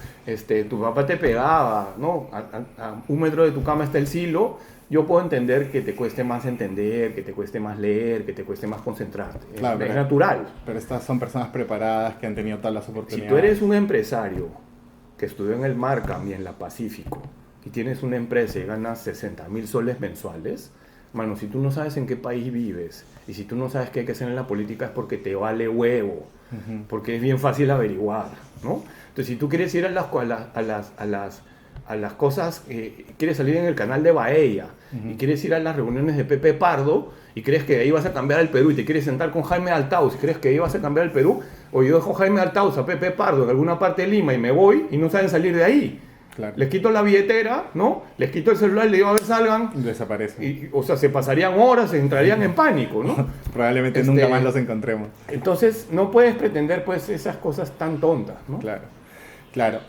tu papá te pegaba, ¿no? A 1 metro de tu cama está el silo, yo puedo entender que te cueste más entender, que te cueste más leer, que te cueste más concentrarte. Claro, es natural. Pero estas son personas preparadas que han tenido todas las oportunidades. Si tú eres un empresario que estudió en el Markham y en la Pacífico y tienes una empresa y ganas 60,000 soles mensuales, mano, si tú no sabes en qué país vives y si tú no sabes qué hay que hacer en la política es porque te vale huevo, porque es bien fácil averiguar, ¿no? Entonces, si tú quieres ir a las cosas, quieres salir en el canal de Baella y quieres ir a las reuniones de Pepe Pardo y crees que ahí vas a cambiar el Perú y te quieres sentar con Jaime Altaus y crees que ahí vas a cambiar el Perú, o yo dejo Jaime Altaus a Pepe Pardo en alguna parte de Lima y me voy y no saben salir de ahí. Claro. Les quito la billetera, ¿no? Les quito el celular y les digo, a ver, salgan. Desaparecen. O sea, se pasarían horas, entrarían en pánico, ¿no? Probablemente nunca más los encontremos. Entonces, no puedes pretender, pues, esas cosas tan tontas, ¿no? Claro, claro.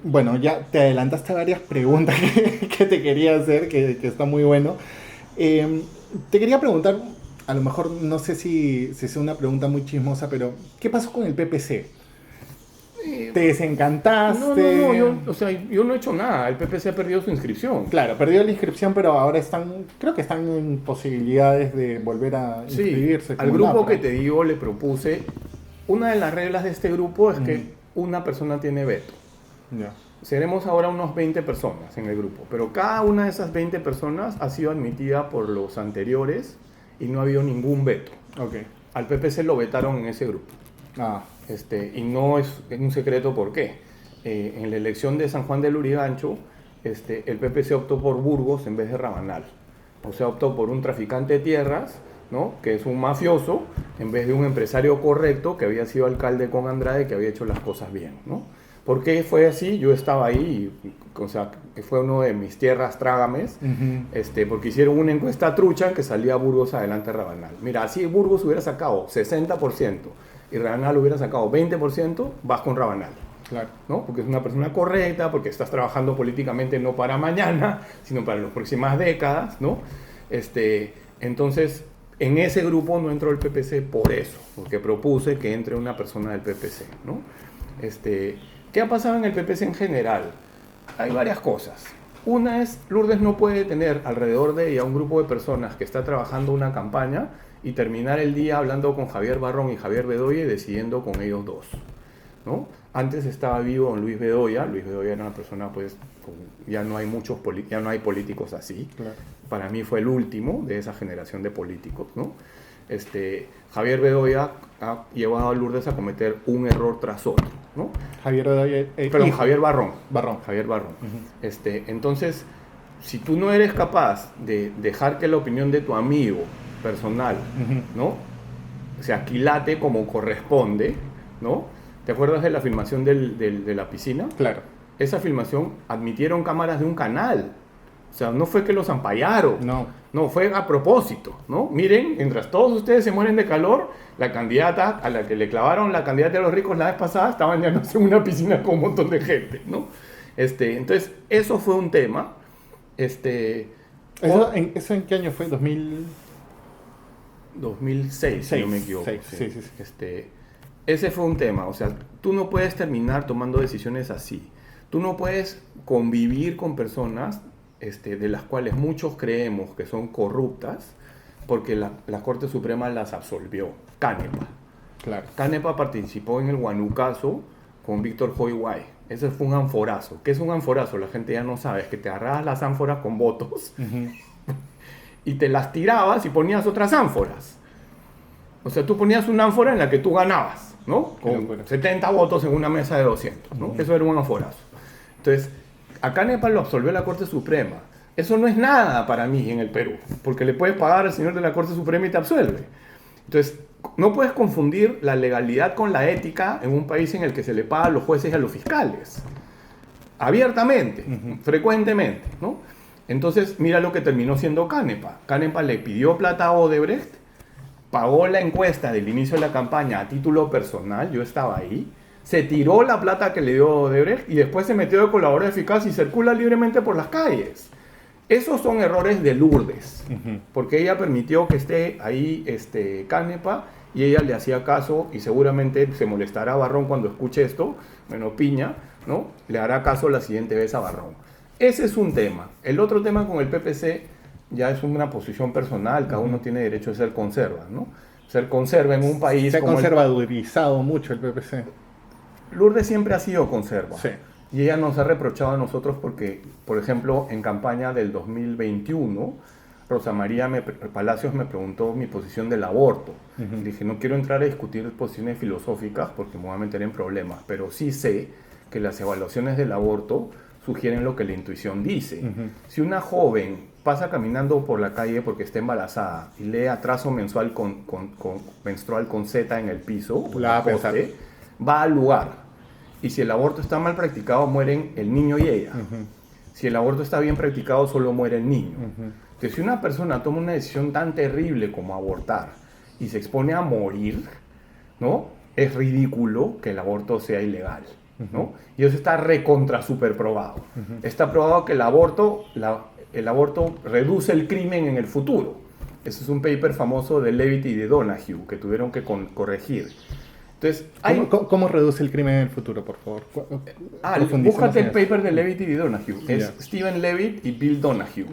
Bueno, ya te adelantaste varias preguntas que te quería hacer, que está muy bueno. Te quería preguntar, a lo mejor no sé si es una pregunta muy chismosa, pero ¿qué pasó con el PPC? ¿Te desencantaste? No, yo no he hecho nada. El PPC ha perdido su inscripción. Claro, perdió la inscripción, pero ahora creo que están en posibilidades de volver a inscribirse. Al grupo que te digo le propuse, una de las reglas de este grupo es que una persona tiene veto. Ya. Seremos ahora unos 20 personas en el grupo, pero cada una de esas 20 personas ha sido admitida por los anteriores y no ha habido ningún veto. Okay. Al PPC lo vetaron en ese grupo. Y no es un secreto por qué. En la elección de San Juan del Lurigancho, el PPC optó por Burgos en vez de Rabanal. O sea, optó por un traficante de tierras, ¿no? Que es un mafioso, en vez de un empresario correcto que había sido alcalde con Andrade, que había hecho las cosas bien, ¿no? ¿Por qué fue así? Yo estaba ahí, o sea, que fue uno de mis tierras trágames, porque hicieron una encuesta trucha que salía Burgos adelante de Rabanal. Mira, si Burgos hubiera sacado 60% y Rabanal hubiera sacado 20%, vas con Rabanal. Claro. ¿No? Porque es una persona correcta, porque estás trabajando políticamente no para mañana, sino para las próximas décadas, ¿no? Entonces, en ese grupo no entró el PPC por eso, porque propuse que entre una persona del PPC, ¿no? ¿Qué ha pasado en el PPC en general? Hay varias cosas. Una es, Lourdes no puede tener alrededor de ella un grupo de personas que está trabajando una campaña y terminar el día hablando con Javier Barrón y Javier Bedoya y decidiendo con ellos dos, ¿no? Antes estaba vivo don Luis Bedoya. Luis Bedoya era una persona, pues, ya no hay políticos así. Claro. Para mí fue el último de esa generación de políticos, ¿no? Javier Bedoya ha llevado a Lourdes a cometer un error tras otro, ¿no? Javier Barrón. Javier Barrón. Javier Barrón. Entonces, si tú no eres capaz de dejar que la opinión de tu amigo personal, ¿no? se aquilate como corresponde, ¿no? ¿Te acuerdas de la filmación de la piscina? Claro. Esa filmación admitieron cámaras de un canal. O sea, no fue que los ampallaron. No, fue a propósito, ¿no? Miren, mientras todos ustedes se mueren de calor, la candidata a la que le clavaron la candidata de los ricos la vez pasada estaba bañándose en una piscina con un montón de gente, ¿no? Entonces, eso fue un tema. ¿Eso en qué año fue? 2006, si no me equivoco. Sí. Ese fue un tema. O sea, tú no puedes terminar tomando decisiones así. Tú no puedes convivir con personas de las cuales muchos creemos que son corruptas porque la Corte Suprema las absolvió. Canepa. Claro. Canepa participó en el Huanucazo con Víctor Hoy Guay, Eso fue un anforazo. ¿Qué es un anforazo? La gente ya no sabe. Es que te agarrabas las ánforas con votos y te las tirabas y ponías otras ánforas. O sea, tú ponías una ánfora en la que tú ganabas, ¿no? Con 70 votos en una mesa de 200, ¿no? Eso era un anforazo. Entonces, a Canepa lo absolvió la Corte Suprema. Eso no es nada para mí en el Perú, porque le puedes pagar al señor de la Corte Suprema y te absuelve. Entonces, no puedes confundir la legalidad con la ética en un país en el que se le paga a los jueces y a los fiscales. Abiertamente, frecuentemente, ¿no? Entonces, mira lo que terminó siendo Canepa. Canepa le pidió plata a Odebrecht, pagó la encuesta del inicio de la campaña a título personal, yo estaba ahí, se tiró la plata que le dio Odebrecht y después se metió de colaborador eficaz y circula libremente por las calles. Esos son errores de Lourdes, porque ella permitió que esté ahí Canepa y ella le hacía caso y seguramente se molestará a Barrón cuando escuche esto, bueno, Piña, ¿no? Le hará caso la siguiente vez a Barrón. Ese es un tema. El otro tema con el PPC ya es una posición personal, cada uno tiene derecho a ser conserva, ¿no? Ser conserva en un país... Se ha conservadurizado mucho el PPC. Lourdes siempre ha sido conserva. Sí. Y ella nos ha reprochado a nosotros porque, por ejemplo, en campaña del 2021, Rosa María Palacios me preguntó mi posición del aborto. Dije, no quiero entrar a discutir posiciones filosóficas porque me voy a meter en problemas, pero sí sé que las evaluaciones del aborto sugieren lo que la intuición dice. Si una joven pasa caminando por la calle porque está embarazada y lee atraso menstrual con Z en el piso, va al lugar. Y si el aborto está mal practicado, mueren el niño y ella. Si el aborto está bien practicado, solo muere el niño. Entonces, si una persona toma una decisión tan terrible como abortar y se expone a morir, ¿no? Es ridículo que el aborto sea ilegal, ¿no? Y eso está recontra super probado. Está probado que el aborto reduce el crimen en el futuro. Ese es un paper famoso de Levitt y de Donahue que tuvieron que corregir. Entonces, ¿Cómo reduce el crimen en el futuro, por favor? Búscate el paper de Levitt y de Donahue. Es Stephen Levitt y Bill Donahue.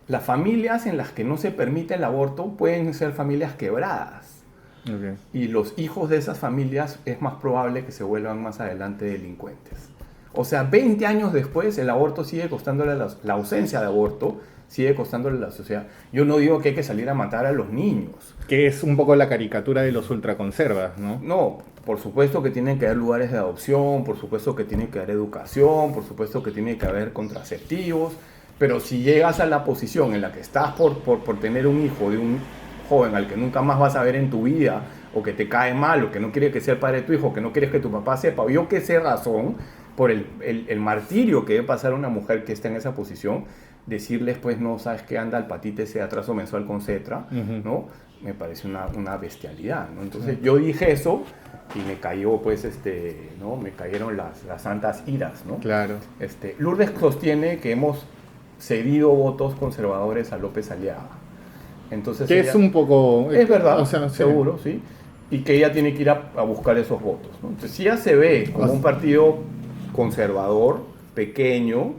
Las familias en las que no se permite el aborto pueden ser familias quebradas. Y los hijos de esas familias es más probable que se vuelvan más adelante delincuentes. O sea, 20 años después el aborto sigue costándole, la ausencia de aborto sigue costándole a la sociedad. Yo no digo que hay que salir a matar a los niños. Que es un poco la caricatura de los ultraconservas, ¿no? No, por supuesto que tienen que haber lugares de adopción, por supuesto que tiene que haber educación, por supuesto que tiene que haber contraceptivos, pero si llegas a la posición en la que estás por tener un hijo de un joven al que nunca más vas a ver en tu vida, o que te cae mal, o que no quiere que sea el padre de tu hijo, o que no quieres que tu papá sepa, o yo que sé razón, por el martirio que debe pasar a una mujer que está en esa posición, decirles, pues, no, sabes que anda al patite ese atraso mensual con Cetra, ¿no? Me parece una bestialidad, ¿no? Entonces yo dije eso y me cayó, pues, ¿no? Me cayeron las santas iras, ¿no? Claro. Lourdes sostiene que hemos cedido votos conservadores a López Aliaga. Entonces que es un poco... Es verdad, o sea, seguro, sí. Y que ella tiene que ir a buscar esos votos, ¿no? Entonces, si ella se ve como un partido conservador, pequeño,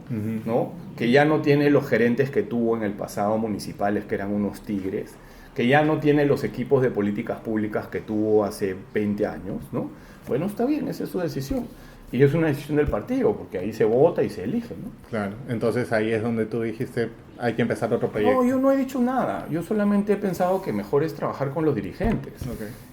¿no? Que ya no tiene los gerentes que tuvo en el pasado municipales, que eran unos tigres, que ya no tiene los equipos de políticas públicas que tuvo hace 20 años, ¿no? Bueno, está bien, esa es su decisión. Y es una decisión del partido, porque ahí se vota y se elige, ¿no? Claro, entonces ahí es donde tú dijiste, hay que empezar otro proyecto. No, yo no he dicho nada. Yo solamente he pensado que mejor es trabajar con los dirigentes.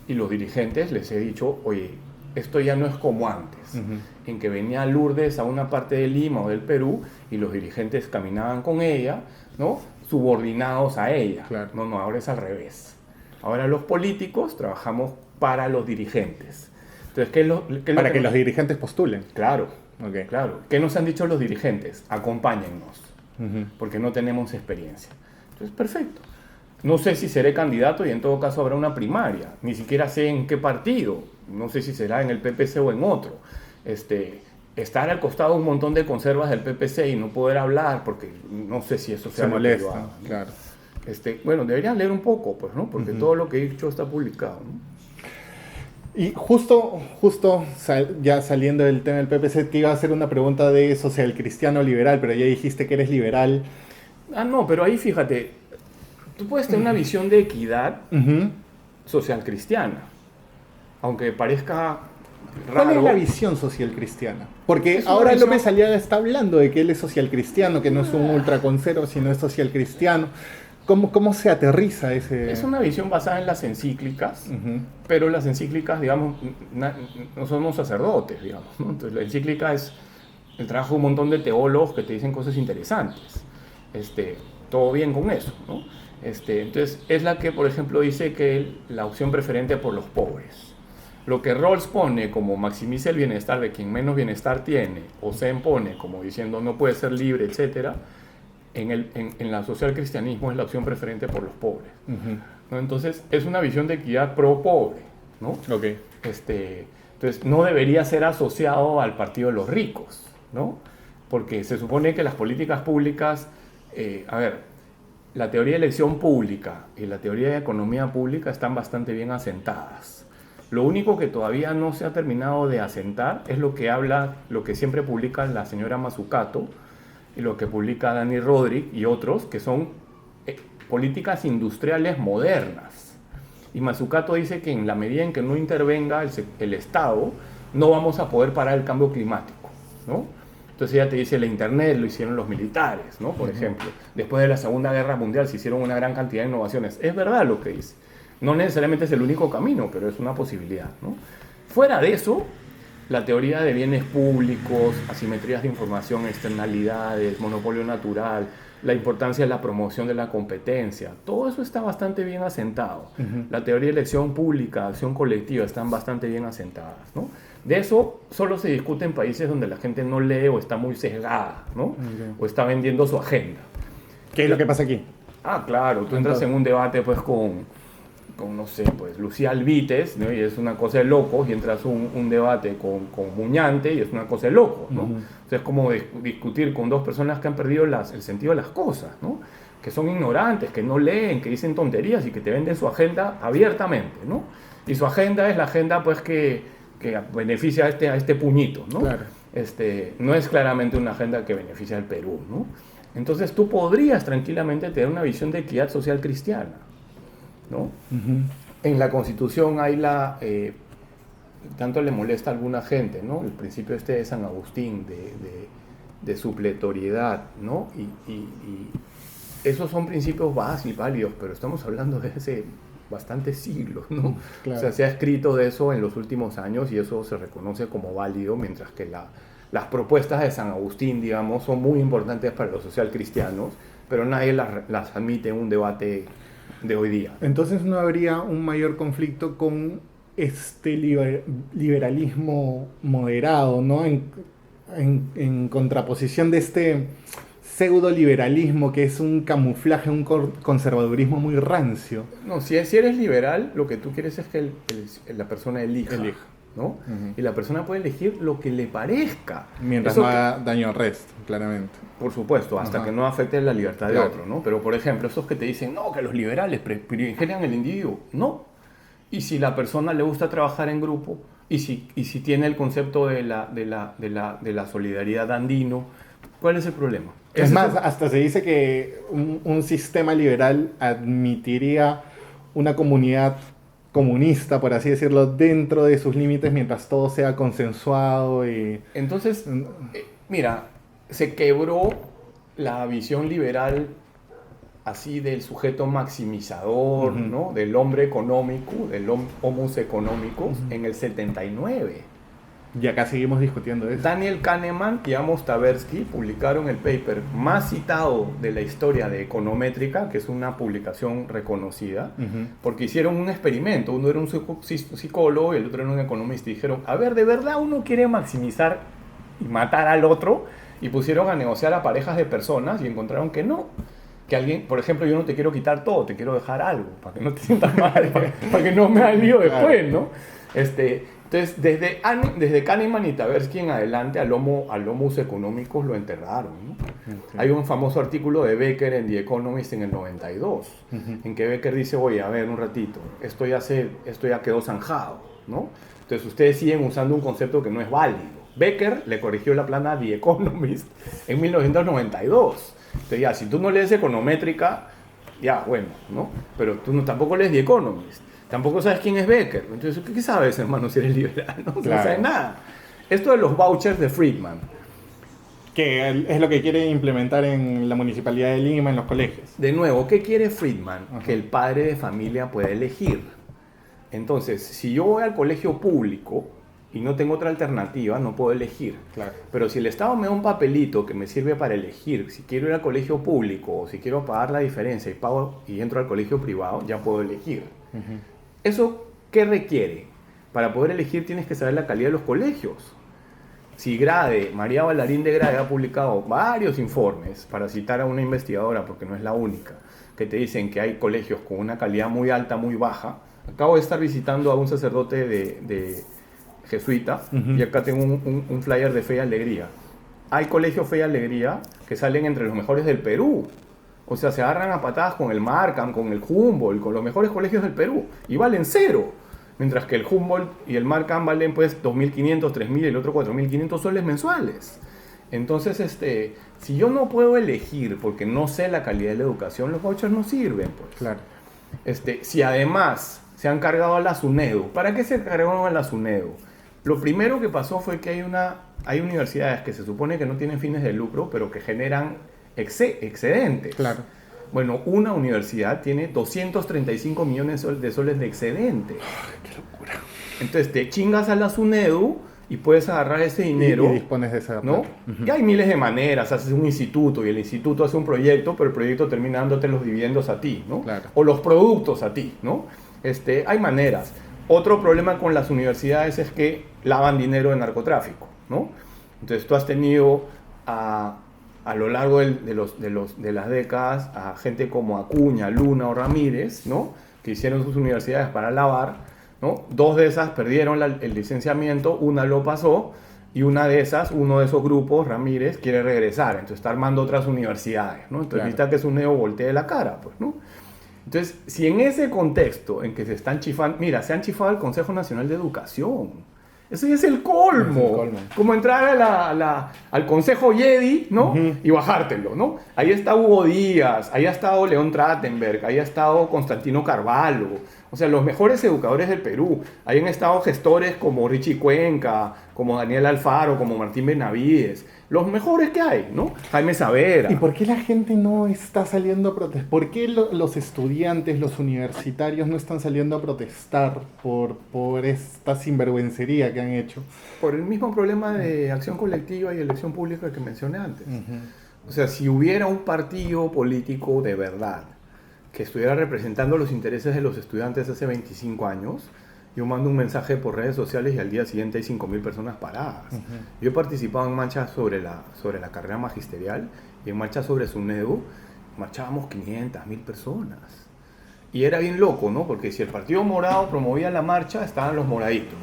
Y los dirigentes les he dicho, oye, esto ya no es como antes, en que venía Lourdes a una parte de Lima o del Perú y los dirigentes caminaban con ella, ¿no? Subordinados a ella. Claro. No, ahora es al revés. Ahora los políticos trabajamos para los dirigentes. Entonces, para que los dirigentes postulen. Claro, claro. ¿Qué nos han dicho los dirigentes? Acompáñennos, porque no tenemos experiencia. Entonces, perfecto. No sé si seré candidato y en todo caso habrá una primaria. Ni siquiera sé en qué partido. No sé si será en el PPC o en otro. Estar al costado de un montón de conservas del PPC y no poder hablar, porque no sé si eso sea se molesta, haga, ¿no? Claro. Bueno, deberían leer un poco, pues, ¿no? Porque todo lo que he dicho está publicado, ¿no? Y justo ya saliendo del tema del PPC, que iba a hacer una pregunta de social cristiano liberal, pero ya dijiste que eres liberal. No, pero ahí fíjate, tú puedes tener una visión de equidad social cristiana, aunque parezca raro. ¿Cuál es la visión social cristiana? Porque Es una ahora visión- López Aliaga está hablando de que él es social cristiano, que no es un ultraconservo, sino es social cristiano. ¿Cómo se aterriza ese...? Es una visión basada en las encíclicas, Ujú. pero las encíclicas, digamos, no somos sacerdotes, digamos, ¿no? Entonces la encíclica es el trabajo de un montón de teólogos que te dicen cosas interesantes. Todo bien con eso, ¿no? Entonces es la que, por ejemplo, dice que la opción preferente por los pobres. Lo que Rawls pone como maximiza el bienestar de quien menos bienestar tiene, o se impone como diciendo no puede ser libre, etcétera, en la social cristianismo es la opción preferente por los pobres, Ujú. ¿no? Entonces es una visión de equidad pro pobre, ¿no? Ok. Entonces no debería ser asociado al partido de los ricos, ¿no? Porque se supone que las políticas públicas, la teoría de elección pública y la teoría de economía pública están bastante bien asentadas. Lo único que todavía no se ha terminado de asentar es lo que siempre publica la señora Mazzucato y lo que publica Dani Rodrik y otros, que son políticas industriales modernas. Y Mazzucato dice que en la medida en que no intervenga el Estado, no vamos a poder parar el cambio climático, ¿no? Entonces ella te dice, la Internet lo hicieron los militares, ¿no? Por ejemplo. Después de la Segunda Guerra Mundial se hicieron una gran cantidad de innovaciones. Es verdad lo que dice. No necesariamente es el único camino, pero es una posibilidad, ¿no? Fuera de eso, la teoría de bienes públicos, asimetrías de información, externalidades, monopolio natural, la importancia de la promoción de la competencia, todo eso está bastante bien asentado. Ujú. La teoría de elección pública, acción colectiva, están bastante bien asentadas, ¿no? De eso solo se discute en países donde la gente no lee o está muy sesgada, ¿no? Ok. O está vendiendo su agenda. ¿Qué es lo que pasa aquí? Ah, claro, tú entras en un debate pues no sé, pues Lucía Albites, ¿no? Y es una cosa de locos, y entras un debate con Muñante y es una cosa de locos, ¿no? Ujú. O sea, es como discutir con dos personas que han perdido el sentido de las cosas, ¿no? Que son ignorantes, que no leen, que dicen tonterías y que te venden su agenda abiertamente, ¿no? Y su agenda es la agenda pues que beneficia a este puñito, ¿no? Claro. No es claramente una agenda que beneficia al Perú, ¿no? Entonces tú podrías tranquilamente tener una visión de equidad social cristiana, ¿no? Ujú. En la Constitución hay tanto le molesta a alguna gente, ¿no? El principio de San Agustín, de supletoriedad, ¿no? Y esos son principios básicos y válidos, pero estamos hablando de hace bastantes siglos, ¿no? Claro. O sea, se ha escrito de eso en los últimos años y eso se reconoce como válido, mientras que las propuestas de San Agustín, digamos, son muy importantes para los socialcristianos, pero nadie las admite en un debate de hoy día. Entonces no habría un mayor conflicto con este liberalismo moderado, ¿no? En contraposición de este pseudo-liberalismo que es un camuflaje, un conservadurismo muy rancio. No, si eres liberal, lo que tú quieres es que la persona elija, ¿no? Ujú. Y la persona puede elegir lo que le parezca. Mientras Eso no haga daño al resto, claramente. Por supuesto, hasta Ajá. que no afecte la libertad de Claro. otro, ¿no? Pero, por ejemplo, esos que te dicen, no, que los liberales privilegian el individuo, no. Y si la persona le gusta trabajar en grupo, y si tiene el concepto de la solidaridad andino, ¿cuál es el problema? Es Ese más, hasta se dice que un sistema liberal admitiría una comunidad comunista, por así decirlo, dentro de sus límites mientras todo sea consensuado y... Entonces, mira, se quebró la visión liberal así del sujeto maximizador, Ujú. ¿no? Del hombre económico, del homus economicus, en el 79. Y acá seguimos discutiendo eso. Daniel Kahneman y Amos Tversky publicaron el paper más citado de la historia de Econométrica, que es una publicación reconocida, Ujú. porque hicieron un experimento. Uno era un psicólogo y el otro era un economista. Y dijeron, a ver, ¿de verdad uno quiere maximizar y matar al otro? Y pusieron a negociar a parejas de personas y encontraron que no. Que alguien, por ejemplo, yo no te quiero quitar todo, te quiero dejar algo, para que no te sientas mal, para que no me haga lío después, ¿no? Entonces, desde Kahneman y Tversky en adelante al homus economicus lo enterraron, ¿no? Ok. Hay un famoso artículo de Becker en The Economist en el 92, Ujú. en que Becker dice, oye, a ver, un ratito, esto ya quedó zanjado, ¿no? Entonces ustedes siguen usando un concepto que no es válido. Becker le corrigió la plana a The Economist en 1992. Entonces ya, si tú no lees econométrica, ya, bueno, ¿no? Pero tú tampoco lees The Economist. Tampoco sabes quién es Becker. Entonces, ¿qué sabes, hermano, si eres liberal? No, Claro. no sabes nada. Esto de los vouchers de Friedman. Que es lo que quiere implementar en la Municipalidad de Lima, en los colegios. De nuevo, ¿qué quiere Friedman? Ajá. Que el padre de familia pueda elegir. Entonces, si yo voy al colegio público y no tengo otra alternativa, no puedo elegir. Claro. Pero si el Estado me da un papelito que me sirve para elegir si quiero ir al colegio público o si quiero pagar la diferencia y pago y entro al colegio privado, ya puedo elegir. Ujú. ¿Eso qué requiere? Para poder elegir tienes que saber la calidad de los colegios. Si Grade, María Ballarín de Grade ha publicado varios informes, para citar a una investigadora, porque no es la única, que te dicen que hay colegios con una calidad muy alta, muy baja. Acabo de estar visitando a un sacerdote de jesuita, Ujú. y acá tengo un flyer de Fe y Alegría. Hay colegios Fe y Alegría que salen entre los mejores del Perú. O sea, se agarran a patadas con el Markham, con el Humboldt, con los mejores colegios del Perú, y valen cero. Mientras que el Humboldt y el Markham valen pues 2.500, 3.000 y el otro 4.500 soles mensuales. Entonces, si yo no puedo elegir porque no sé la calidad de la educación, los vouchers no sirven, pues. Claro. Si además se han cargado a la SUNEDU, ¿para qué se cargaron a la SUNEDU? Lo primero que pasó fue que hay universidades que se supone que no tienen fines de lucro, pero que generan excedentes. Claro. Bueno, una universidad tiene 235 millones de soles de excedente. Qué locura. Entonces te chingas a la SUNEDU y puedes agarrar ese dinero. Y dispones de esa ¿No? plata. Ujú. Y hay miles de maneras, haces un instituto y el instituto hace un proyecto, pero el proyecto termina dándote los dividendos a ti, ¿no? Claro. O los productos a ti, ¿no? Hay maneras. Otro problema con las universidades es que lavan dinero de narcotráfico, ¿no? Entonces tú has tenido a lo largo de las décadas a gente como Acuña, Luna o Ramírez, ¿no? Que hicieron sus universidades para lavar, ¿no? Dos de esas perdieron el licenciamiento, una lo pasó, y una de esas, uno de esos grupos, Ramírez, quiere regresar, entonces está armando otras universidades, ¿no? Entonces Claro. necesita que su neo voltee la cara, pues, ¿no? Entonces, si en ese contexto en que se están chifando, mira, se han chifado el Consejo Nacional de Educación. Eso ya es el colmo. Es el colmo. Como entrar al Consejo Jedi, ¿no? Ujú. Y bajártelo, ¿no? Ahí está Hugo Díaz, ahí ha estado León Trachtenberg, ahí ha estado Constantino Carvalho. O sea, los mejores educadores del Perú. Ahí han estado gestores como Richie Cuenca, como Daniel Alfaro, como Martín Benavides. Los mejores que hay, ¿no? Jaime Savera. ¿Y por qué la gente no está saliendo a protestar? ¿Por qué los estudiantes, los universitarios no están saliendo a protestar por esta sinvergüencería que han hecho? Por el mismo problema de acción colectiva y elección pública que mencioné antes. O sea, si hubiera un partido político de verdad que estuviera representando los intereses de los estudiantes hace 25 años, yo mando un mensaje por redes sociales y al día siguiente hay 5.000 personas paradas. Yo he participado en marchas sobre la carrera magisterial y en marchas sobre SUNEDU, marchábamos 500.000 personas. Y era bien loco, ¿no? Porque si el Partido Morado promovía la marcha, estaban los moraditos,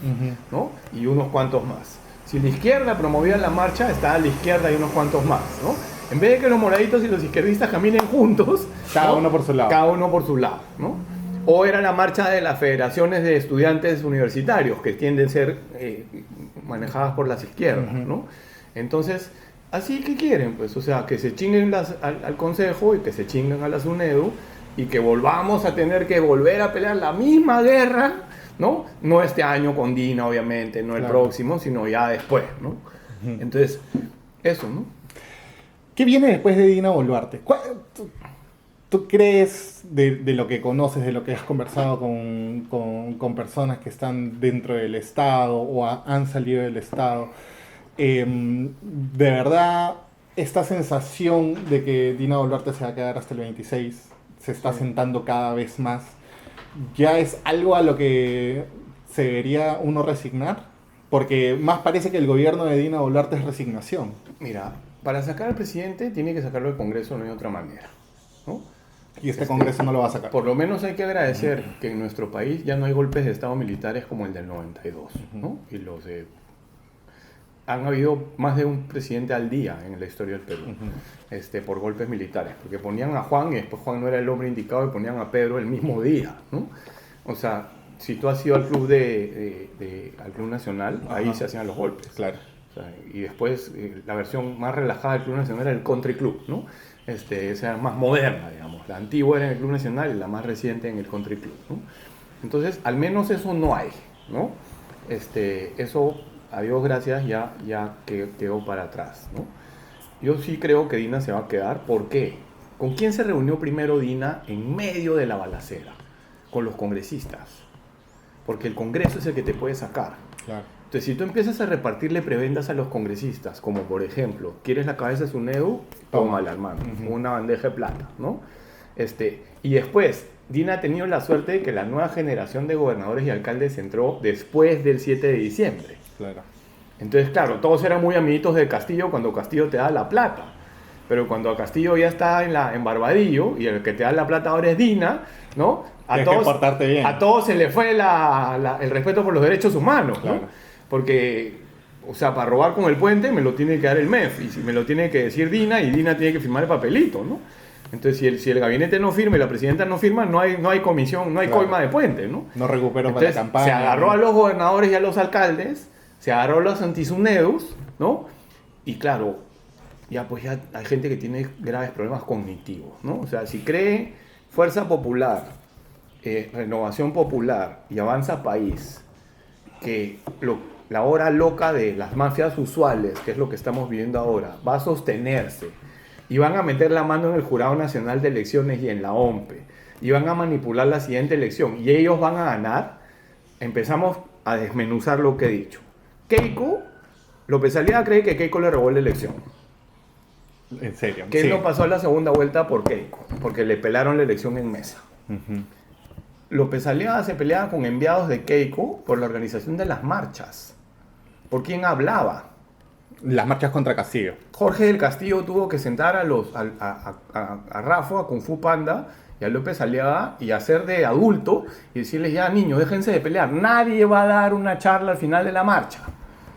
¿no? Y unos cuantos más. Si la izquierda promovía la marcha, estaba la izquierda y unos cuantos más, ¿no? En vez de que los moraditos y los izquierdistas caminen juntos, Cada ¿no? uno por su lado. Cada uno por su lado, ¿no? O era la marcha de las federaciones de estudiantes universitarios, que tienden a ser manejadas por las izquierdas, ¿no? Entonces, ¿así qué quieren? Pues, o sea, que se chinguen al Consejo y que se chinguen a la SUNEDU y que volvamos a tener que volver a pelear la misma guerra, ¿no? No este año con Dina, obviamente, no el Claro. próximo, sino ya después, ¿no? Entonces, eso, ¿no? ¿Qué viene después de Dina Boluarte? ¿Tú crees, de lo que conoces, de lo que has conversado con personas que están dentro del Estado o han salido del Estado, de verdad esta sensación de que Dina Boluarte se va a quedar hasta el 26 se está sentando cada vez más, ya es algo a lo que se debería uno resignar? Porque más parece que el gobierno de Dina Boluarte es resignación. Mira, para sacar al presidente tiene que sacarlo del Congreso, no hay otra manera, ¿no? Y este Congreso no lo va a sacar. Por lo menos hay que agradecer que en nuestro país ya no hay golpes de Estado militares como el del 92, ¿no? Y han habido más de un presidente al día en la historia del Perú, por golpes militares, porque ponían a Juan y después Juan no era el hombre indicado y ponían a Pedro el mismo día, ¿no? O sea, si tú has ido al club al Club Nacional, ahí se hacían los golpes. Claro. O sea, y después la versión más relajada del Club Nacional era el Country Club, ¿no? Esa era más moderna, digamos. La antigua era en el Club Nacional y la más reciente en el Country Club, ¿no? Entonces, al menos eso no hay, ¿no? Eso, a Dios gracias, ya quedó para atrás, ¿no? Yo sí creo que Dina se va a quedar. ¿Por qué? ¿Con quién se reunió primero Dina en medio de la balacera? Con los congresistas. Porque el Congreso es el que te puede sacar. Claro. Entonces, si tú empiezas a repartirle prebendas a los congresistas, como por ejemplo, ¿quieres la cabeza de Sunedu? Tómala, hermano, una bandeja de plata, ¿no? Y después, Dina ha tenido la suerte de que la nueva generación de gobernadores y alcaldes entró después del 7 de diciembre. Claro. Entonces, claro, todos eran muy amiguitos de Castillo cuando Castillo te da la plata. Pero cuando Castillo ya está en Barbadillo y el que te da la plata ahora es Dina, ¿no? Tienes que portarte bien. A todos se le fue el respeto por los derechos humanos, ¿no? Claro. Porque, o sea, para robar con el puente me lo tiene que dar el MEF y si me lo tiene que decir Dina y Dina tiene que firmar el papelito, ¿no? Entonces, si el gabinete no firma y la presidenta no firma, no hay comisión, no hay Claro. coima de puente, ¿no? No recupero Entonces, para la campaña. se agarró a los gobernadores y a los alcaldes, se agarró a los antisunedos, ¿no? Y claro, ya hay gente que tiene graves problemas cognitivos, ¿no? O sea, si cree Fuerza Popular, Renovación Popular y Avanza País, que la hora loca de las mafias usuales, que es lo que estamos viviendo ahora, va a sostenerse y van a meter la mano en el Jurado Nacional de Elecciones y en la OMPE y van a manipular la siguiente elección y ellos van a ganar, empezamos a desmenuzar lo que he dicho. Keiko, López Aliaga cree que Keiko le robó la elección. En serio. Que sí. no pasó a la segunda vuelta por Keiko, porque le pelaron la elección en mesa. Ujú. López Aliaga se peleaba con enviados de Keiko por la organización de las marchas. ¿Por quién hablaba? Las marchas contra Castillo. Jorge del Castillo tuvo que sentar a Rafa, a Kung Fu Panda y a López Aliaga y hacer de adulto y decirles ya, niños, déjense de pelear. Nadie va a dar una charla al final de la marcha,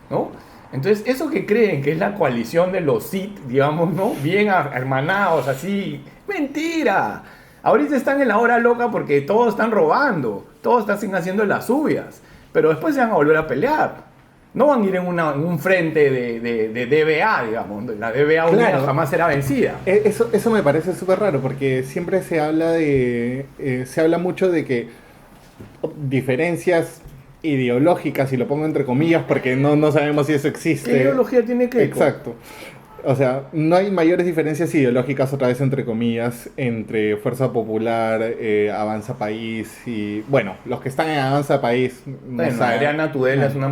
¿no? Entonces, eso que creen que es la coalición de los Sith, digamos, ¿no? Bien hermanados, así. ¡Mentira! Ahorita están en la hora loca porque todos están robando, todos están haciendo las suyas, pero después se van a volver a pelear. No van a ir en un frente de DBA, digamos. La DBA unida Claro. jamás será vencida. Eso me parece súper raro porque siempre se habla se habla mucho de que diferencias ideológicas, y lo pongo entre comillas porque no sabemos si eso existe. ¿Qué ideología tiene Keiko? Exacto. O sea, no hay mayores diferencias ideológicas, otra vez entre comillas, entre Fuerza Popular, Avanza País y... Bueno, los que están en Avanza País no Bueno, saben. Adriana Tudela es una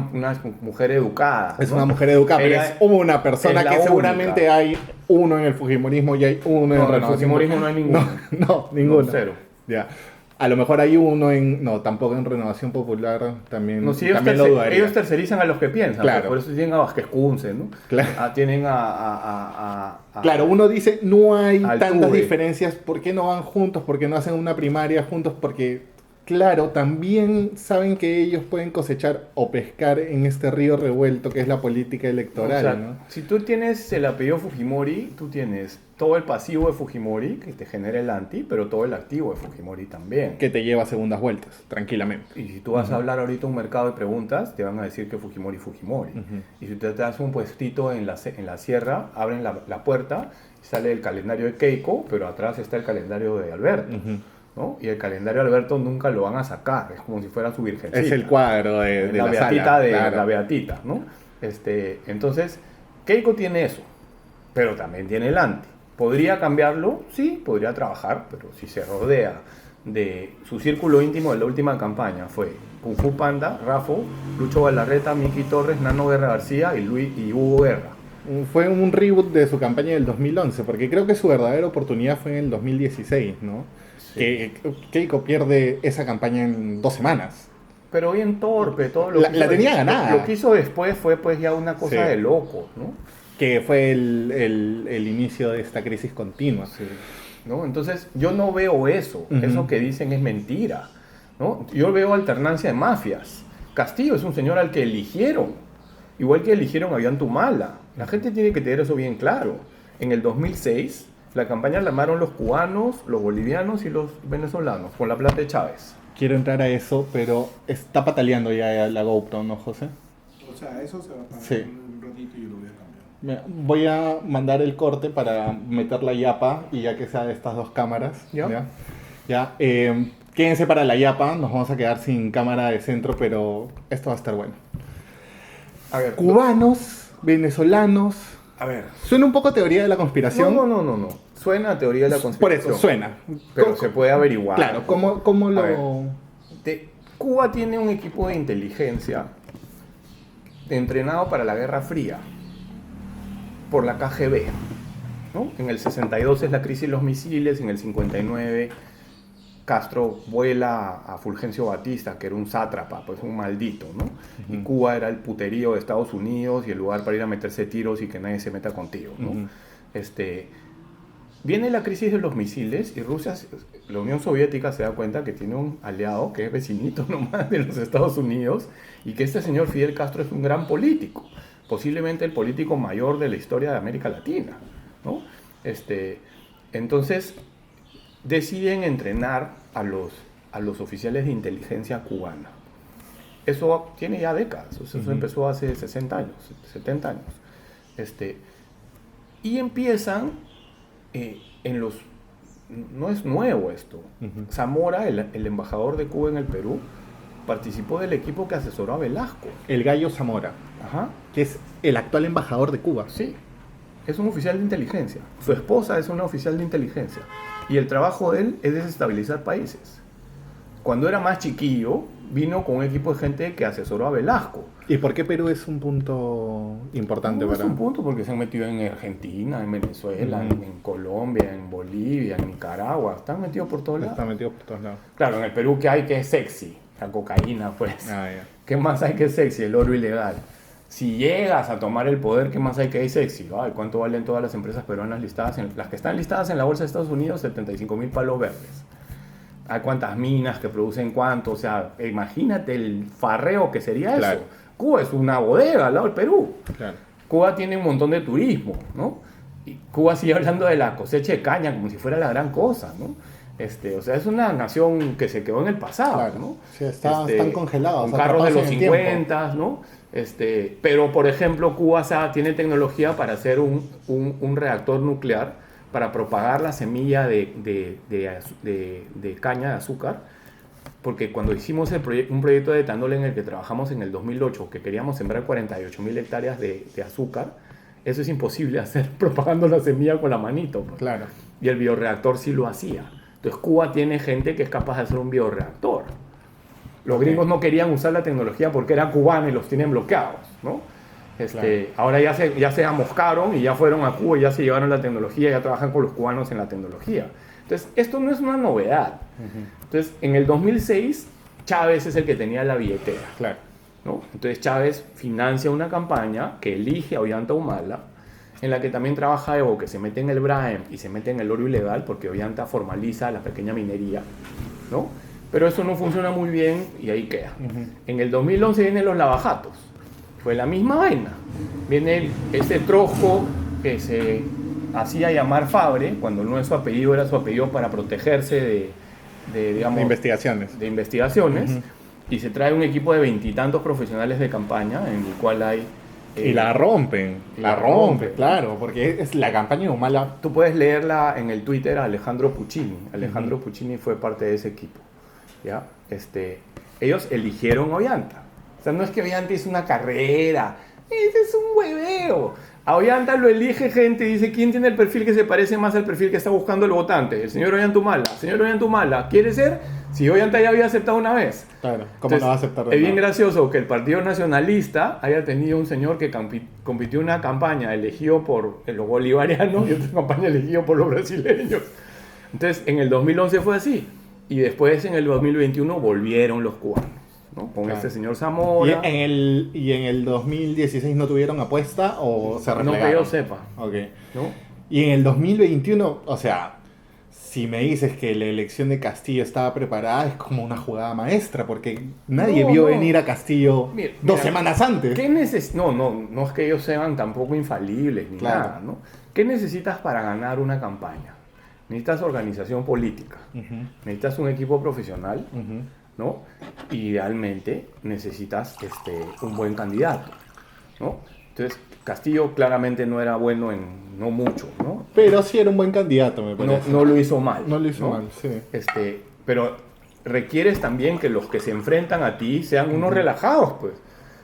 mujer educada. Es ¿no? una mujer educada, pero Ella es una persona es la que seguramente única. hay uno en el Fujimorismo y hay uno en No, el en el Fujimorismo no hay ninguno. No, ninguno. No, cero. Ya. A lo mejor hay uno en... No, tampoco en Renovación Popular también, No, si ellos, también lo dudaría. ellos tercerizan a los que piensan. Claro. Por eso tienen a Vázquez Kunze, ¿no? Claro. Tienen Claro, uno dice, no hay Altuve. tantas diferencias, ¿por qué no van juntos? ¿Por qué no hacen una primaria juntos? Porque, claro, también saben que ellos pueden cosechar o pescar en este río revuelto que es la política electoral, O sea, ¿no? si tú tienes el apellido Fujimori, tú tienes todo el pasivo de Fujimori, que te genera el anti, pero todo el activo de Fujimori también. Que te lleva a segundas vueltas, tranquilamente. Y si tú vas a hablar ahorita a un mercado de preguntas, te van a decir que Fujimori. Y si te das un puestito en la sierra, abren la puerta, sale el calendario de Keiko, pero atrás está el calendario de Alberto. ¿No? Y el calendario de Alberto nunca lo van a sacar, es como si fuera su virgencita. Es el cuadro de la la beatita sala, de claro. la beatita, ¿no? Entonces, Keiko tiene eso, pero también tiene el anti. ¿Podría cambiarlo? Sí, podría trabajar, pero si se rodea de su círculo íntimo de la última campaña fue Kung Fu Panda, Rafo, Lucho Galarreta, Miki Torres, Nano Guerra García y Hugo Guerra. Fue un reboot de su campaña del 2011, porque creo que su verdadera oportunidad fue en el 2016, ¿no? Sí. Que Keiko pierde esa campaña en 2 semanas. Pero bien torpe, todo lo La que hizo- tenía ganada. Lo que hizo después fue pues ya una cosa Sí. de locos, ¿no? Que fue el inicio de esta crisis continua. ¿No? Entonces yo no veo eso, Ujú. eso que dicen es mentira, ¿no? Yo veo alternancia de mafias. Castillo es un señor al que eligieron, igual que eligieron a Ollantumala. La gente tiene que tener eso bien claro. En el 2006 la campaña la armaron los cubanos, los bolivianos y los venezolanos con la plata de Chávez. Quiero entrar a eso, pero está pataleando ya la GoPro, ¿no, José? O sea, eso se va a parar Sí. un ratito y yo lo voy a cambiar. Mira, voy a mandar el corte para meter la yapa y ya que sea de estas 2 cámaras. Ya. Ya, Quédense para la yapa, nos vamos a quedar sin cámara de centro, pero esto va a estar bueno. A ver, Cubanos, venezolanos. a ver. Suena un poco teoría de la conspiración. No. Suena a teoría de la Por conspiración. eso, suena. Pero se puede averiguar. Claro, ¿cómo A ver. lo...? Cuba tiene un equipo de inteligencia entrenado para la Guerra Fría por la KGB, ¿no? En el 62 es la crisis de los misiles, en el 59 Castro vuela a Fulgencio Batista, que era un sátrapa, pues un maldito, ¿no? Y Cuba era el puterío de Estados Unidos y el lugar para ir a meterse tiros y que nadie se meta contigo, ¿no? Viene la crisis de los misiles y Rusia, la Unión Soviética se da cuenta que tiene un aliado que es vecinito nomás de los Estados Unidos y que este señor Fidel Castro es un gran político, posiblemente el político mayor de la historia de América Latina, ¿no? Entonces deciden entrenar a los oficiales de inteligencia cubana. Eso tiene ya décadas, eso empezó hace 60 años, 70 años. Y empiezan no es nuevo esto. Zamora, el embajador de Cuba en el Perú, participó del equipo que asesoró a Velasco. El Gallo Zamora, Ajá. que es el actual embajador de Cuba. Sí, es un oficial de inteligencia. Su esposa es una oficial de inteligencia. Y el trabajo de él es desestabilizar países. Cuando era más chiquillo, vino con un equipo de gente que asesoró a Velasco. ¿Y por qué Perú es un punto importante No, para...? es un punto porque se han metido en Argentina, en Venezuela, en Colombia, en Bolivia, en Nicaragua. Están metidos por todos lados. Están metidos por todos lados. Claro, en el Perú, ¿qué hay que es sexy? La cocaína, pues. Ah, ya. ¿Qué más hay que es sexy? El oro ilegal. Si llegas a tomar el poder, ¿qué más hay que es sexy? Ay, ¿cuánto valen todas las empresas peruanas listadas? Las que están listadas en la bolsa de Estados Unidos, 75,000 palos verdes. Hay cuántas minas que producen cuánto. O sea, imagínate el farreo que sería Claro. eso. Cuba es una bodega al lado del Perú. Claro. Cuba tiene un montón de turismo, ¿no? Y Cuba sigue hablando de la cosecha de caña como si fuera la gran cosa, ¿no? O sea, es una nación que se quedó en el pasado, Claro. ¿no? Sí, están congelados. Con carros de los atrapados en el tiempo. 50, ¿no? Pero, por ejemplo, Cuba tiene tecnología para hacer un reactor nuclear para propagar la semilla de caña de azúcar. Porque cuando hicimos un proyecto de etanol en el que trabajamos en el 2008, que queríamos sembrar 48,000 hectáreas de azúcar, eso es imposible hacer propagando la semilla con la manito, pues. Claro. Y el bioreactor sí lo hacía. Entonces Cuba tiene gente que es capaz de hacer un bioreactor. Los gringos no querían usar la tecnología porque era cubana y los tienen bloqueados, ¿no? Claro. Ahora ya se amoscaron y ya fueron a Cuba y ya se llevaron la tecnología, ya trabajan con los cubanos en la tecnología. Entonces, esto no es una novedad. Entonces, en el 2006, Chávez es el que tenía la billetera, Claro. ¿no? Entonces, Chávez financia una campaña que elige a Ollanta Humala, en la que también trabaja Evo, que se mete en el Braem y se mete en el oro ilegal, porque Ollanta formaliza la pequeña minería, ¿no? Pero eso no funciona muy bien y ahí queda. En el 2011 vienen los lavajatos. Fue la misma vaina. Viene ese trojo que se hacía llamar Fabre, cuando no es su apellido, era su apellido para protegerse digamos, De investigaciones. de investigaciones, y se trae un equipo de 20 y tantos profesionales de campaña, en el cual hay... Y la rompen. la rompen. Claro, porque es la campaña de Humala. Tú puedes leerla en el Twitter a Alejandro Puccini. Alejandro Puccini fue parte de ese equipo, ¿ya? Ellos eligieron Ollanta. O sea, no es que Ollanta hizo una carrera. Ese es un hueveo. A Ollanta lo elige gente y dice, ¿quién tiene el perfil que se parece más al perfil que está buscando el votante? El señor Ollanta Humala. Señor Ollanta Humala, ¿quiere ser? Si Ollanta ya había aceptado una vez. Claro, ¿cómo Entonces, no va a aceptar de es bien nuevo? gracioso que el Partido Nacionalista haya tenido un señor que compitió en una campaña elegido por los bolivarianos y otra campaña elegido por los brasileños. Entonces, en el 2011 fue así. Y después, en el 2021, volvieron los cubanos, ¿no? Con Claro. este señor ¿Y Zamora. en el 2016 no tuvieron apuesta o se No replegaron? que yo sepa, Ok. ¿no? Y en el 2021, o sea, si me dices que la elección de Castillo estaba preparada, es como una jugada maestra, porque nadie No, vio no. venir a Castillo Mira, 2 semanas antes. No es que ellos sean tampoco infalibles ni Claro. nada, ¿no? ¿Qué necesitas para ganar una campaña? Necesitas organización política, Ujú, necesitas un equipo profesional, ujú. ¿no? Idealmente necesitas un buen candidato, ¿no? Entonces, Castillo claramente no era bueno no mucho, ¿no? Pero sí era un buen candidato, me parece. No lo hizo mal. No lo hizo mal, sí. Pero requieres también que los que se enfrentan a ti sean unos relajados, pues.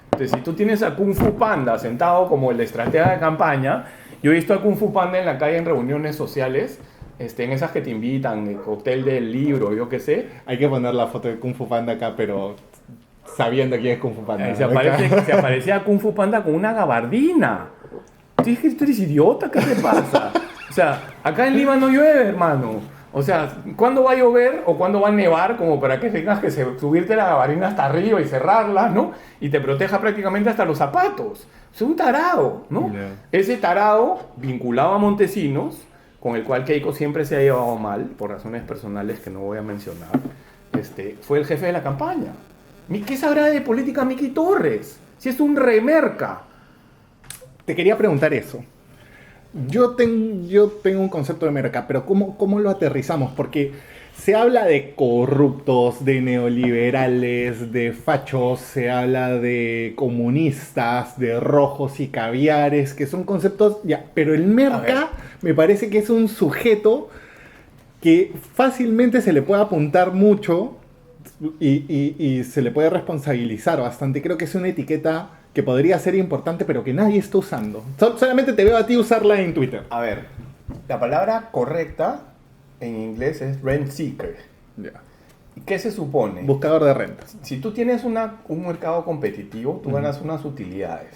Entonces, si tú tienes a Kung Fu Panda sentado como el estratega de campaña, yo he visto a Kung Fu Panda en la calle en reuniones sociales, en esas que te invitan, el cóctel del libro, yo qué sé. Hay que poner la foto de Kung Fu Panda acá, pero sabiendo quién es Kung Fu Panda. Se aparecía Kung Fu Panda con una gabardina. Tú eres idiota, ¿qué te pasa? O sea, acá en Lima no llueve, hermano. O sea, ¿cuándo va a llover o cuándo va a nevar como para que tengas que subirte la gabardina hasta arriba y cerrarla, ¿no? Y te proteja prácticamente hasta los zapatos. Es un tarado, ¿no? Yeah. Ese tarado, vinculado a Montesinos, con el cual Keiko siempre se ha llevado mal, por razones personales que no voy a mencionar, fue el jefe de la campaña. ¿Qué sabrá de política Miki Torres? Si es un remerca. Te quería preguntar eso. Yo tengo un concepto de merca, pero ¿cómo lo aterrizamos? Porque se habla de corruptos, de neoliberales, de fachos, se habla de comunistas, de rojos y caviares, que son conceptos, ya, pero el merca me parece que es un sujeto que fácilmente se le puede apuntar mucho y se le puede responsabilizar bastante. Creo que es una etiqueta que podría ser importante, pero que nadie está usando. Solamente te veo a ti usarla en Twitter. A ver, la palabra correcta en inglés es rent seeker. Yeah. ¿Y qué se supone? Buscador de rentas. Si tú tienes un mercado competitivo, tú ganas unas utilidades.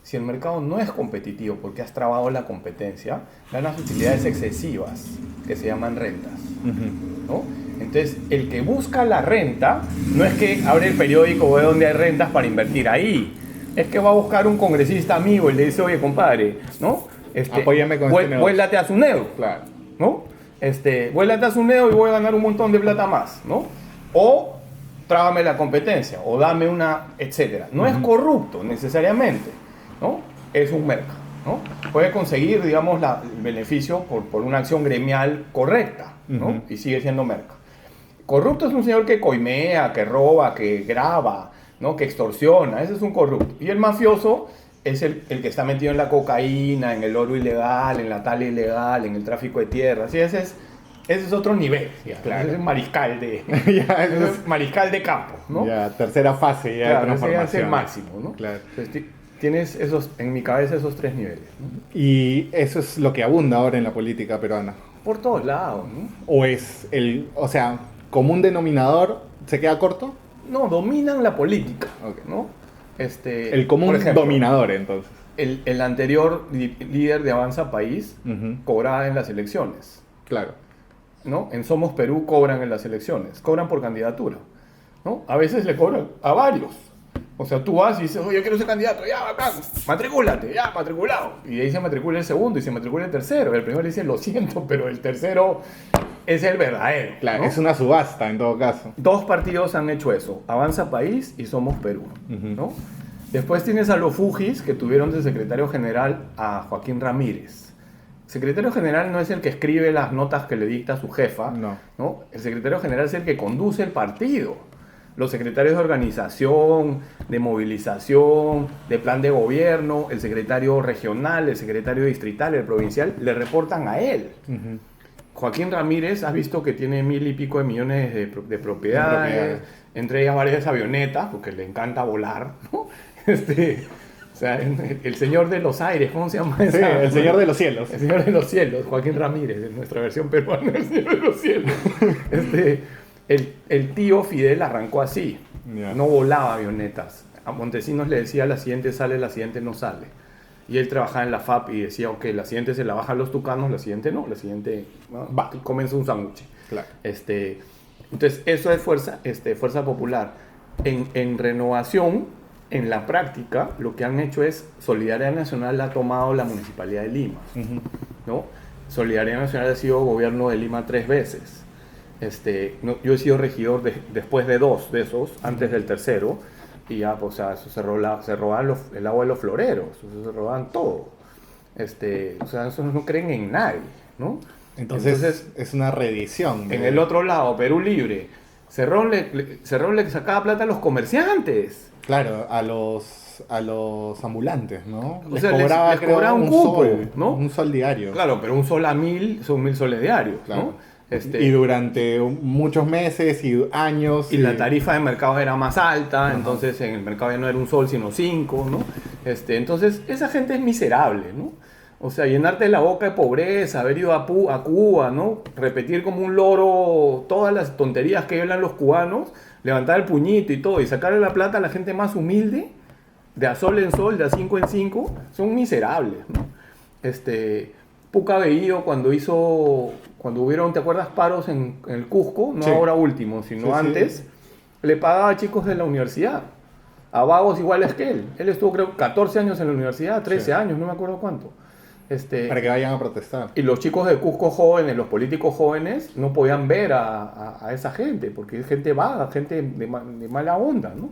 Si el mercado no es competitivo porque has trabado la competencia, ganas utilidades excesivas, que se llaman rentas. ¿No? Entonces, el que busca la renta, no es que abre el periódico o ve dónde hay rentas para invertir ahí. Es que va a buscar un congresista amigo y le dice, oye, compadre, ¿no? Apóyame con este negocio. Vuélate a Suneo, Claro. ¿no? Vuélate a Suneo y voy a ganar un montón de plata más, ¿no? O trágame la competencia, o dame una, etcétera. No es corrupto necesariamente, ¿no? Es un mercado, ¿no? Puede conseguir, digamos, el beneficio por una acción gremial correcta, ¿no? Y sigue siendo mercado. Corrupto es un señor que coimea, que roba, que graba, ¿no? Que extorsiona. Ese es un corrupto. Y el mafioso es el que está metido en la cocaína, en el oro ilegal, en la tala ilegal, en el tráfico de tierras. Y ese es otro nivel. Ya. Claro. Ese es mariscal de, Ya, ese es mariscal de campo, ¿no? Ya, tercera fase ya de Claro, ese transformación. ya es el máximo, ¿no? Claro. Entonces, tienes en mi cabeza esos tres niveles, ¿no? Y eso es lo que abunda ahora en la política peruana. Por todos lados, ¿no? O sea, común denominador, ¿se queda corto? No, dominan la política, Ok. ¿no? El común por ejemplo, dominador, entonces. El anterior líder de Avanza País Ujú. cobraba en las elecciones, Claro. ¿no? En Somos Perú cobran en las elecciones, cobran por candidatura, ¿no? A veces le cobran a varios. O sea, tú vas y dices, oye, yo quiero ser candidato, ya, bacán, matricúlate, ya, matriculado. Y ahí se matricula el segundo y se matricula el tercero. El primero le dice, lo siento, pero el tercero es el verdadero. Claro, ¿no? es una subasta en todo caso. Dos partidos han hecho eso, Avanza País y Somos Perú, ¿no? Después tienes a los Fujis, que tuvieron de secretario general a Joaquín Ramírez. Secretario general no es el que escribe las notas que le dicta su jefa, No. El secretario general es el que conduce el partido. Los secretarios de organización, de movilización, de plan de gobierno, el secretario regional, el secretario distrital, el provincial, le reportan a él. Joaquín Ramírez, has visto que tiene 1.000 y pico de millones de propiedades, entre ellas varias avionetas, porque le encanta volar, ¿no? O sea, el señor de los aires, ¿cómo se llama? Sí, el señor de los cielos. El señor de los cielos, Joaquín Ramírez, en nuestra versión peruana, el señor de los cielos. El tío Fidel arrancó así, no volaba avionetas. A Montesinos le decía, la siguiente sale, la siguiente no sale. Y él trabajaba en la FAP y decía, ok, la siguiente se la bajan los tucanos, la siguiente no, la siguiente va, comienza un sándwich. Claro. Entonces, eso es fuerza popular. En Renovación, en la práctica, lo que han hecho es, Solidaridad Nacional ha tomado la Municipalidad de Lima, ¿no? Solidaridad Nacional ha sido gobierno de Lima 3 veces. Yo he sido regidor después de 2 de esos, antes del tercero, y ya, pues, o sea, eso se robaban el agua de los floreros, se robaban todo. O sea, eso no creen en nadie, ¿no? Entonces es una reedición. En el otro lado, Perú Libre, Cerrón le sacaba plata a los comerciantes. Claro, a los ambulantes, ¿no? O sea, les cobraba un cupo, sol, ¿no? Un sol diario. Claro, pero un sol a 1.000 son 1.000 soles diarios, Claro. ¿no? Y durante muchos meses y años. Y la tarifa de mercado era más alta, entonces en el mercado ya no era un sol sino 5, ¿no? Entonces esa gente es miserable, ¿no? O sea, llenarte la boca de pobreza, haber ido a Cuba, ¿no? Repetir como un loro todas las tonterías que hablan los cubanos, levantar el puñito y todo, y sacarle la plata a la gente más humilde, de a sol en sol, de a 5 en 5, son miserables, ¿no? Puca Bellido cuando hubieron, ¿te acuerdas? Paros en el Cusco, no Sí. ahora último, sino antes, le pagaba a chicos de la universidad, a vagos iguales que él. Él estuvo creo 14 años en la universidad, 13 años, no me acuerdo cuánto. Para que vayan a protestar. Y los chicos de Cusco jóvenes, los políticos jóvenes, no podían ver a esa gente, porque es gente vaga, gente de mala onda, ¿no?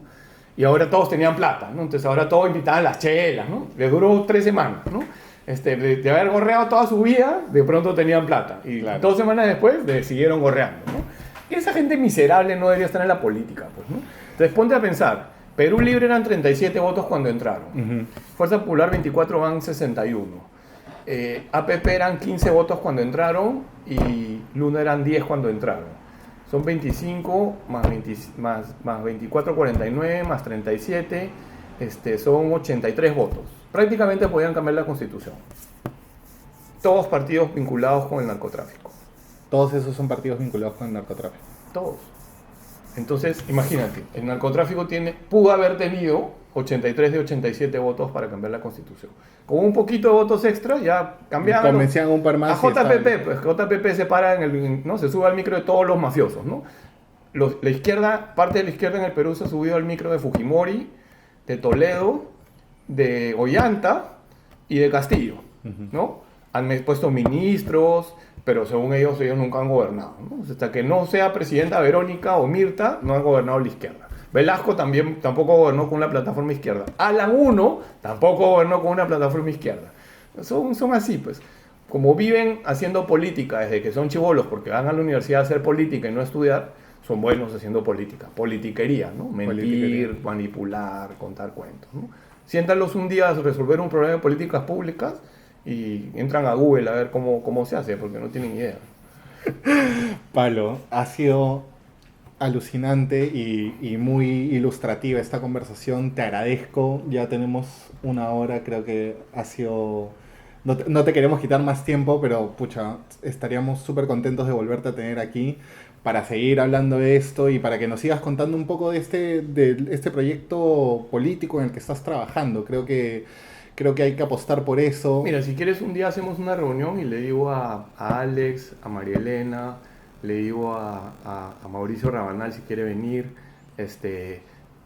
Y ahora todos tenían plata, ¿no? Entonces ahora todos invitaban las chelas, ¿no? Les duró 3 semanas, ¿no? De haber gorreado toda su vida, de pronto tenían plata. Y 2 semanas después siguieron gorreando, ¿no? Y esa gente miserable no debería estar en la política, pues, ¿no? Entonces ponte a pensar, Perú Libre eran 37 votos cuando entraron. Fuerza Popular 24 van 61. APP eran 15 votos cuando entraron y Luna eran 10 cuando entraron. Son 25 más 24, 49 más 37, son 83 votos. Prácticamente podían cambiar la constitución. Todos partidos vinculados con el narcotráfico. Todos esos son partidos vinculados con el narcotráfico. Todos. Entonces, imagínate, el narcotráfico pudo haber tenido 83 de 87 votos para cambiar la constitución. Con un poquito de votos extra ya cambiaron. Convencían un par más. A JPP, pues JPP se para ¿no? Se sube al micro de todos los mafiosos, ¿no? La izquierda, parte de la izquierda en el Perú se ha subido al micro de Fujimori, de Toledo, de Ollanta y de Castillo, ¿no? Han puesto ministros, pero según ellos nunca han gobernado, ¿no? Hasta que no sea presidenta Verónica o Mirta, no han gobernado la izquierda. Velasco tampoco gobernó con una plataforma izquierda. Alan 1 tampoco gobernó con una plataforma izquierda. Son así, pues. Como viven haciendo política desde que son chibolos, porque van a la universidad a hacer política y no a estudiar, son buenos haciendo política. Politiquería, ¿no? Mentir, manipular, contar cuentos, ¿no? Siéntalos un día a resolver un problema de políticas públicas y entran a Google a ver cómo se hace, porque no tienen idea. Pablo, ha sido alucinante y muy ilustrativa esta conversación. Te agradezco. Ya tenemos 1 hora, creo que ha sido... No te queremos quitar más tiempo, pero pucha, estaríamos súper contentos de volverte a tener aquí para seguir hablando de esto y para que nos sigas contando un poco de este proyecto político en el que estás trabajando. Creo que hay que apostar por eso. Mira, si quieres un día hacemos una reunión y le digo a Alex, a María Elena, le digo a Mauricio Rabanal si quiere venir,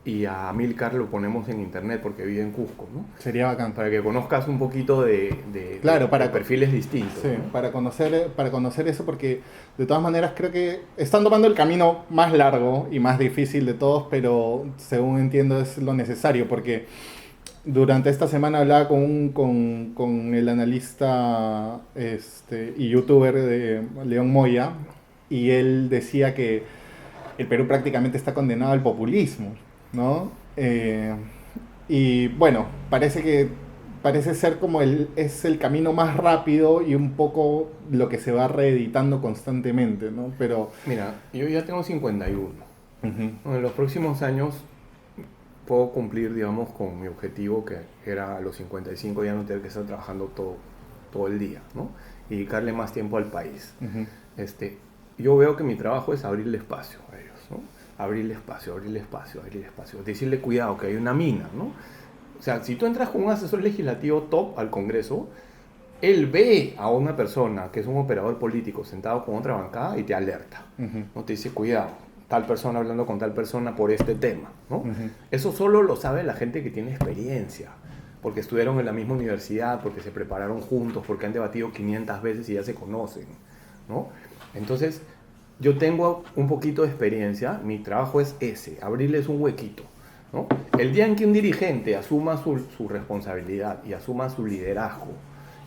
y a Amílcar lo ponemos en internet porque vive en Cusco, ¿no? Sería bacán. Para que conozcas un poquito de perfiles distintos. Sí, ¿no? para conocer eso, porque de todas maneras creo que están tomando el camino más largo y más difícil de todos, pero según entiendo es lo necesario, porque durante esta semana hablaba con el analista y youtuber de León Moya, y él decía que el Perú prácticamente está condenado al populismo, ¿no? Y bueno, parece ser como es el camino más rápido y un poco lo que se va reeditando constantemente, ¿no? Pero mira, yo ya tengo 51. uh-huh. En los próximos años puedo cumplir, digamos, con mi objetivo, que era a los 55 ya no tener que estar trabajando todo el día, ¿no? Y dedicarle más tiempo al país. Uh-huh. Yo veo que mi trabajo es abrirle espacio a ellos, ¿no? Abrirle espacio. Decirle, cuidado, que hay una mina, ¿no? O sea, si tú entras con un asesor legislativo top al Congreso, él ve a una persona que es un operador político sentado con otra bancada y te alerta, Uh-huh. ¿no? Te dice, cuidado, tal persona hablando con tal persona por este tema, ¿no? Uh-huh. Eso solo lo sabe la gente que tiene experiencia, porque estudiaron en la misma universidad, porque se prepararon juntos, porque han debatido 500 veces y ya se conocen, ¿no? Entonces, yo tengo un poquito de experiencia, mi trabajo es ese, abrirles un huequito, ¿no? El día en que un dirigente asuma su responsabilidad y asuma su liderazgo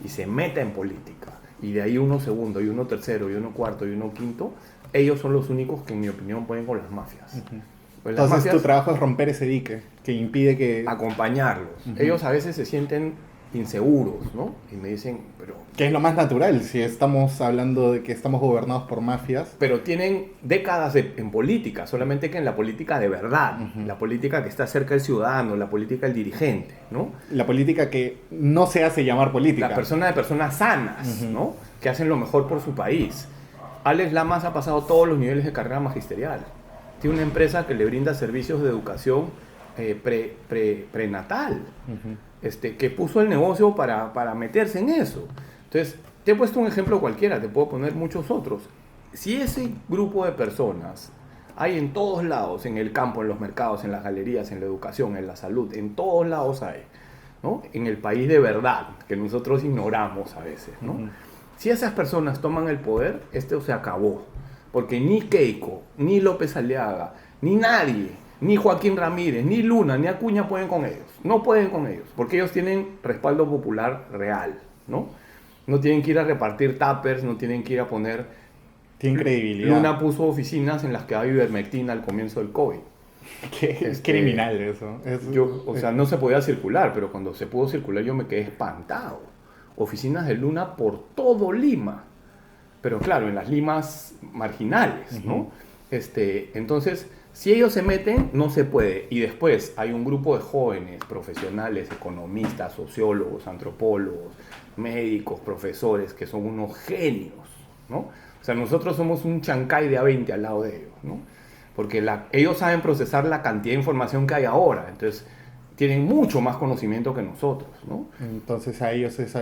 y se meta en política, y de ahí uno segundo, y uno tercero, y uno cuarto, y uno quinto, ellos son los únicos que en mi opinión pueden con las mafias. Uh-huh. Pues las Entonces mafias, tu trabajo es romper ese dique que impide que... acompañarlos. Uh-huh. Ellos a veces se sienten inseguros, ¿no? Y me dicen, pero Que es lo más natural si estamos hablando de que estamos gobernados por mafias. tienen décadas en política, solamente que en la política de verdad, la política que está cerca del ciudadano, la política del dirigente, ¿no? La política que no se hace llamar política. La persona de personas sanas, ¿no? Que hacen lo mejor por su país. Alex Lamas ha pasado todos los niveles de carrera magisterial. Tiene una empresa que le brinda servicios de educación prenatal, que puso el negocio para meterse en eso. Entonces, te he puesto un ejemplo cualquiera, te puedo poner muchos otros. Si ese grupo de personas hay en todos lados, en el campo, en los mercados, en las galerías, en la educación, en la salud, en todos lados hay, ¿no? En el país de verdad, que nosotros ignoramos a veces, ¿no? Si esas personas toman el poder, esto se acabó. Porque ni Keiko, ni López Aliaga, ni nadie, ni Joaquín Ramírez, ni Luna, ni Acuña pueden con ellos. No pueden con ellos, porque ellos tienen respaldo popular real, ¿no? No tienen que ir a repartir tuppers, no tienen que ir a poner... Tienen credibilidad. Luna puso oficinas en las que había ivermectina al comienzo del COVID. Es criminal eso. O sea, no se podía circular, pero cuando se pudo circular yo me quedé espantado. Oficinas de Luna por todo Lima. Pero claro, en las Limas marginales, ¿no? Entonces, si ellos se meten, no se puede. Y después hay un grupo de jóvenes, profesionales, economistas, sociólogos, antropólogos, médicos, profesores, que son unos genios, ¿no? O sea, nosotros somos un Chancay de A20 al lado de ellos, ¿no? Porque ellos saben procesar la cantidad de información que hay ahora. Entonces, tienen mucho más conocimiento que nosotros, ¿no? Entonces a ellos si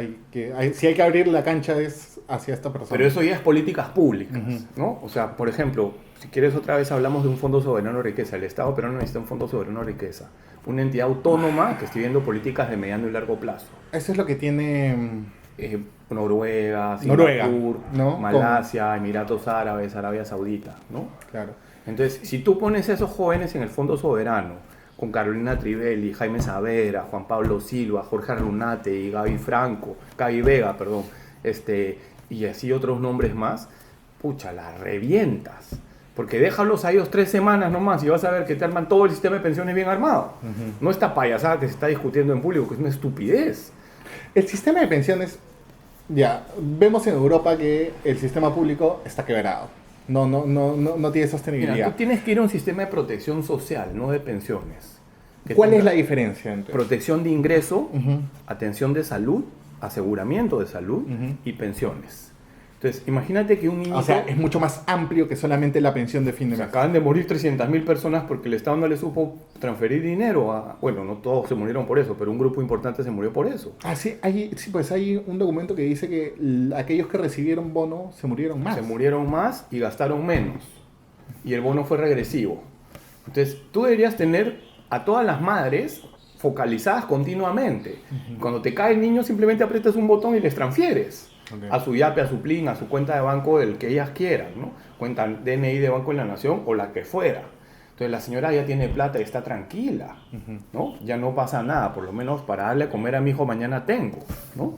hay que abrir la cancha es hacia esta persona. Pero eso ya es políticas públicas, ¿no? O sea, por ejemplo, si quieres otra vez hablamos de un fondo soberano de riqueza. El Estado peruano necesita un fondo soberano de riqueza. Una entidad autónoma que esté viendo políticas de mediano y largo plazo. Eso es lo que tiene... Noruega, Singapur, ¿no? Malasia, Emiratos Árabes, Arabia Saudita, ¿no? Claro. Entonces, si tú pones a esos jóvenes en el fondo soberano, con Carolina Trivelli, Jaime Savera, Juan Pablo Silva, Jorge Arrunate y Gaby Vega, y así otros nombres más, pucha, las revientas. Porque déjalos a ellos 3 semanas nomás y vas a ver que te arman todo el sistema de pensiones bien armado. No esta payasada que se está discutiendo en público, que es una estupidez. El sistema de pensiones, ya, vemos en Europa que el sistema público está quebrado. No tiene sostenibilidad. Mira, tú tienes que ir a un sistema de protección social, no de pensiones. ¿Cuál es la diferencia entre? Protección de ingreso, atención de salud, aseguramiento de salud y pensiones. Entonces, imagínate que un niño... O sea, es mucho más amplio que solamente la pensión de fin de Se mes. acaban de morir 300.000 personas porque el Estado no le supo transferir dinero a... Bueno, no todos se murieron por eso, pero un grupo importante se murió por eso. Ah, sí, pues hay un documento que dice que aquellos que recibieron bono se murieron más. Se murieron más y gastaron menos. Y el bono fue regresivo. Entonces, tú deberías tener a todas las madres focalizadas continuamente. Cuando te cae el niño, simplemente aprietas un botón y les transfieres. Okay. A su YAPE, a su PLIN, a su cuenta de banco, del que ellas quieran, ¿no? Cuenta DNI de Banco de la Nación o la que fuera. Entonces la señora ya tiene plata y está tranquila, ¿no? Ya no pasa nada, por lo menos para darle a comer a mi hijo mañana tengo, ¿no?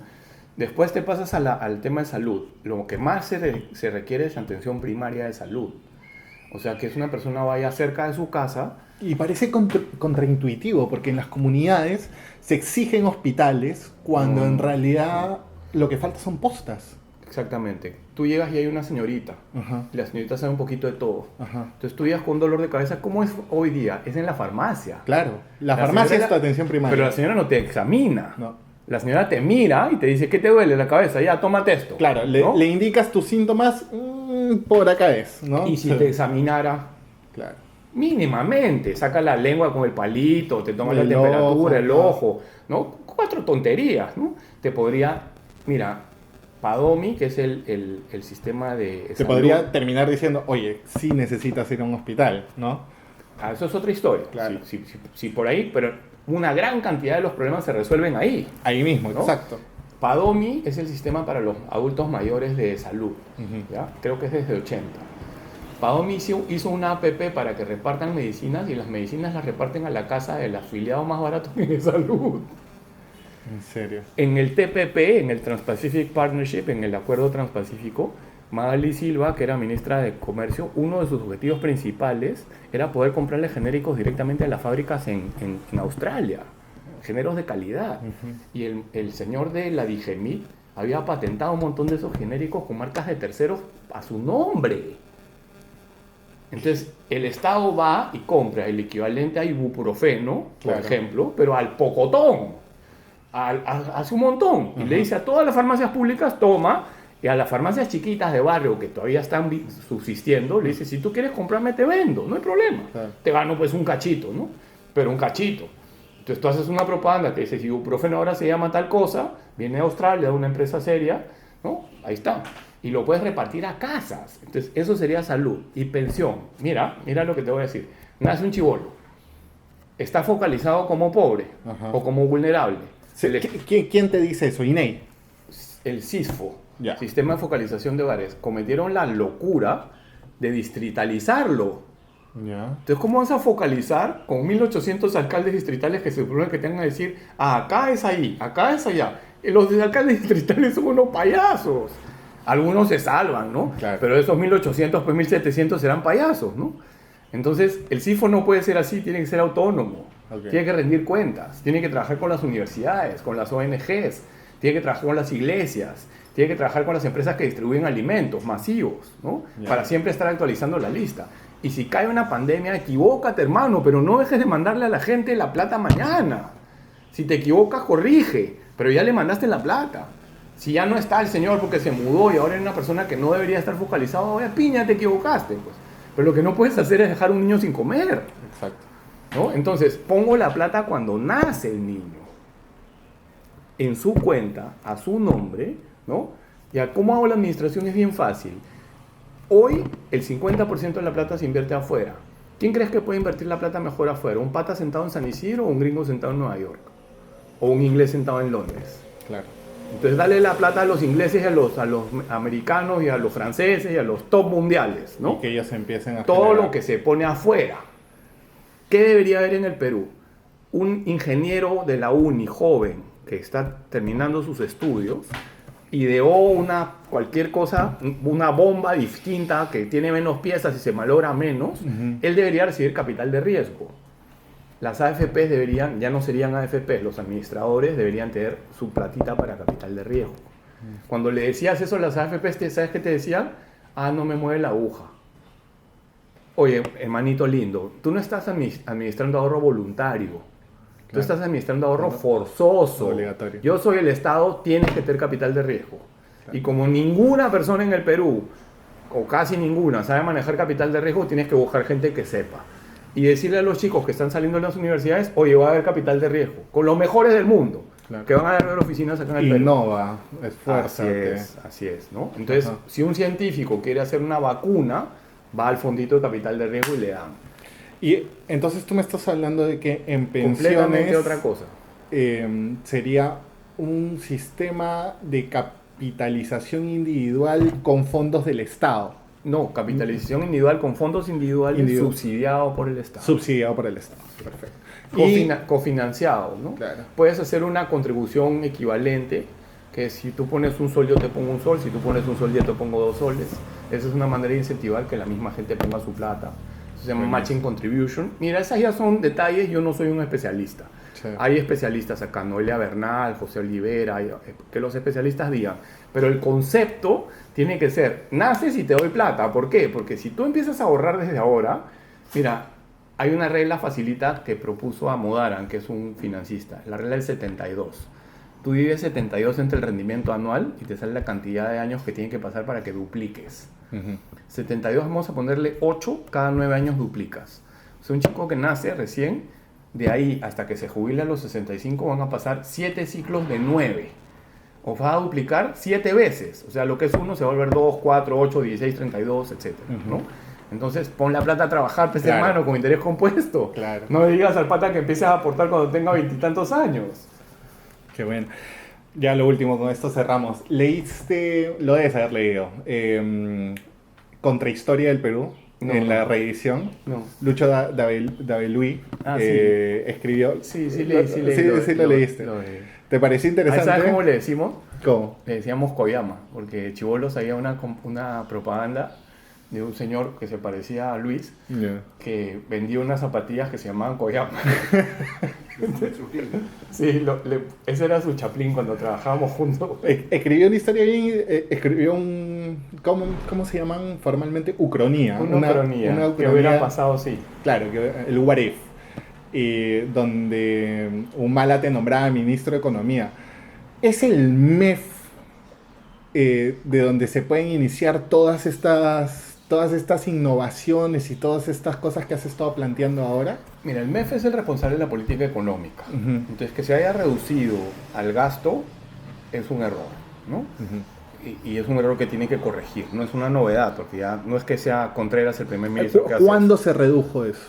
Después te pasas al tema de salud. Lo que más se requiere es atención primaria de salud. O sea, que es una persona vaya cerca de su casa. Y parece contraintuitivo, porque en las comunidades se exigen hospitales cuando en realidad... Lo que falta son postas. Exactamente. Tú llegas y hay una señorita. Y la señorita sabe un poquito de todo. Entonces tú llegas con un dolor de cabeza. ¿Cómo es hoy día? Es en la farmacia. Claro. La farmacia es tu atención primaria. Pero la señora no te examina. No. La señora te mira y te dice, ¿qué te duele la cabeza? Ya, tómate esto. Claro. ¿no? Le indicas tus síntomas. Por acá es, ¿no? Y si te examinara... Claro. Mínimamente. Saca la lengua con el palito. Te toma la temperatura, el ojo. ¿No? 4 tonterías, ¿no? Te podría... Mira, Padomi, que es el sistema de... Se podría terminar diciendo, oye, sí necesitas ir a un hospital, ¿no? Ah, eso es otra historia. Claro. Sí, por ahí, pero una gran cantidad de los problemas se resuelven ahí. Ahí mismo, ¿no? Exacto. Padomi es el sistema para los adultos mayores de salud. ¿Ya? Creo que es desde 80. Padomi hizo una app para que repartan medicinas y las medicinas las reparten a la casa del afiliado más barato de salud. ¿En serio? En el TPP, en el Trans-Pacific Partnership, en el Acuerdo Transpacífico, Magali Silva, que era ministra de Comercio, uno de sus objetivos principales era poder comprarle genéricos directamente a las fábricas en Australia. géneros de calidad. Y el señor de la Digemit había patentado un montón de esos genéricos con marcas de terceros a su nombre. Entonces, el Estado va y compra el equivalente a ibuprofeno, por ejemplo, pero al pocotón, hace un montón. Y le dice a todas las farmacias públicas, toma, y a las farmacias chiquitas de barrio que todavía están subsistiendo, le dice, si tú quieres comprarme, te vendo, no hay problema. Te gano pues un cachito, ¿no? Pero un cachito. Entonces tú haces una propaganda que dice, si ibuprofeno ahora se llama tal cosa, viene de Australia, de una empresa seria, ¿no? Ahí está. Y lo puedes repartir a casas. Entonces, eso sería salud y pensión. Mira lo que te voy a decir. Nace un chibolo. Está focalizado como pobre o como vulnerable. ¿Quién te dice eso? INEI. El CISFO, Sistema de Focalización de Hogares, cometieron la locura de distritalizarlo. Entonces, ¿cómo vas a focalizar con 1.800 alcaldes distritales que se supone que tengan que decir, acá es ahí, acá es allá? Y los alcaldes distritales son unos payasos. Algunos se salvan, ¿no? Claro. Pero esos 1.800, pues 1.700 serán payasos, ¿no? Entonces, el CIFO no puede ser así, tiene que ser autónomo. Tiene que rendir cuentas, tiene que trabajar con las universidades, con las ONGs, tiene que trabajar con las iglesias, tiene que trabajar con las empresas que distribuyen alimentos masivos, ¿no? Para siempre estar actualizando la lista. Y si cae una pandemia, equivócate, hermano, pero no dejes de mandarle a la gente la plata mañana. Si te equivocas, corrige, pero ya le mandaste la plata. Si ya no está el señor porque se mudó y ahora es una persona que no debería estar focalizado, oye, piña, te equivocaste, pues. Pero lo que no puedes hacer es dejar a un niño sin comer. Exacto. ¿No? Entonces, pongo la plata cuando nace el niño, en su cuenta, a su nombre, ¿no? Ya, ¿cómo hago la administración? Es bien fácil. Hoy, el 50% de la plata se invierte afuera. ¿Quién crees que puede invertir la plata mejor afuera? ¿Un pata sentado en San Isidro o un gringo sentado en Nueva York? ¿O un inglés sentado en Londres? Claro. Entonces, dale la plata a los ingleses y a los americanos y a los franceses y a los top mundiales, ¿no? Y que ellos empiecen a todo generar. lo que se pone afuera. ¿Qué debería haber en el Perú? Un ingeniero de la uni joven que está terminando sus estudios, ideó cualquier cosa, una bomba distinta que tiene menos piezas y se malogra menos, él debería recibir capital de riesgo. Las AFPs ya no serían AFPs, los administradores deberían tener su platita para capital de riesgo. Cuando le decías eso a las AFPs, ¿sabes qué te decían? No me mueve la aguja. Oye, hermanito lindo, tú no estás administrando ahorro voluntario. Tú estás administrando ahorro forzoso. Obligatorio. Yo soy el Estado, tienes que tener capital de riesgo. Claro. Y como ninguna persona en el Perú, o casi ninguna, sabe manejar capital de riesgo, tienes que buscar gente que sepa. Y decirle a los chicos que están saliendo de las universidades, oye, va a haber capital de riesgo, con los mejores del mundo, que van a haber oficinas acá en el Perú. Innova, esfuérzate. Así es, ¿no? Entonces, si un científico quiere hacer una vacuna, va al fondito de capital de riesgo y le dan. Y entonces tú me estás hablando de que en Completamente pensiones otra cosa. Sería un sistema de capitalización individual con fondos del Estado. No, capitalización individual con fondos individuales subsidiado por el Estado. Subsidiado por el Estado, perfecto. Cofinanciado, ¿no? Claro. Puedes hacer una contribución equivalente, que si tú pones un sol yo te pongo un sol, si tú pones un sol yo te pongo 2 soles. Esa es una manera de incentivar que la misma gente ponga su plata. Se llama matching contribution. Mira, esas ya son detalles, yo no soy un especialista. Sí. Hay especialistas acá, Noelia Bernal, José Olivera, que los especialistas digan. Pero el concepto tiene que ser, naces y te doy plata. ¿Por qué? Porque si tú empiezas a ahorrar desde ahora, mira, hay una regla facilita que propuso Amodaran, que es un financista, la regla del 72. Tú divides 72 entre el rendimiento anual y te sale la cantidad de años que tienen que pasar para que dupliques. 72 vamos a ponerle 8, cada 9 años duplicas. O sea, un chico que nace recién, de ahí hasta que se jubila a los 65 van a pasar 7 ciclos de 9. O vas a duplicar 7 veces. O sea, lo que es 1 se va a volver 2, 4, 8, 16, 32, etc. ¿no? Entonces, pon la plata a trabajar, pues, claro, hermano, con interés compuesto. Claro. No le digas al pata que empieces a aportar cuando tenga 20 y tantos años. Qué bueno. Ya lo último, con esto cerramos. ¿Leíste, lo debes haber leído, Contrahistoria del Perú? En la reedición, Lucho Daveluy escribió. Sí, leí. Lo leíste. ¿Te pareció interesante? ¿Sabes cómo le decimos? ¿Cómo? Le decíamos Koyama, porque chibolos había una propaganda de un señor que se parecía a Luis, que vendía unas zapatillas que se llamaban Koyama. Sí, ese era su chaplín cuando trabajábamos juntos. Escribió una historia bien, escribió ¿cómo se llaman formalmente? Ucronía. Una ucronía, una que hubiera pasado, sí. Claro, el what if, donde Humala te nombraba ministro de Economía. Es el MEF de donde se pueden iniciar todas estas innovaciones y todas estas cosas que has estado planteando ahora. Mira, el MEF es el responsable de la política económica. Uh-huh. Entonces, que se haya reducido al gasto es un error, ¿no? Uh-huh. Y es un error que tiene que corregir. No es una novedad, porque ya no es que sea Contreras el primer ministro que hace ¿Cuándo eso. se redujo eso?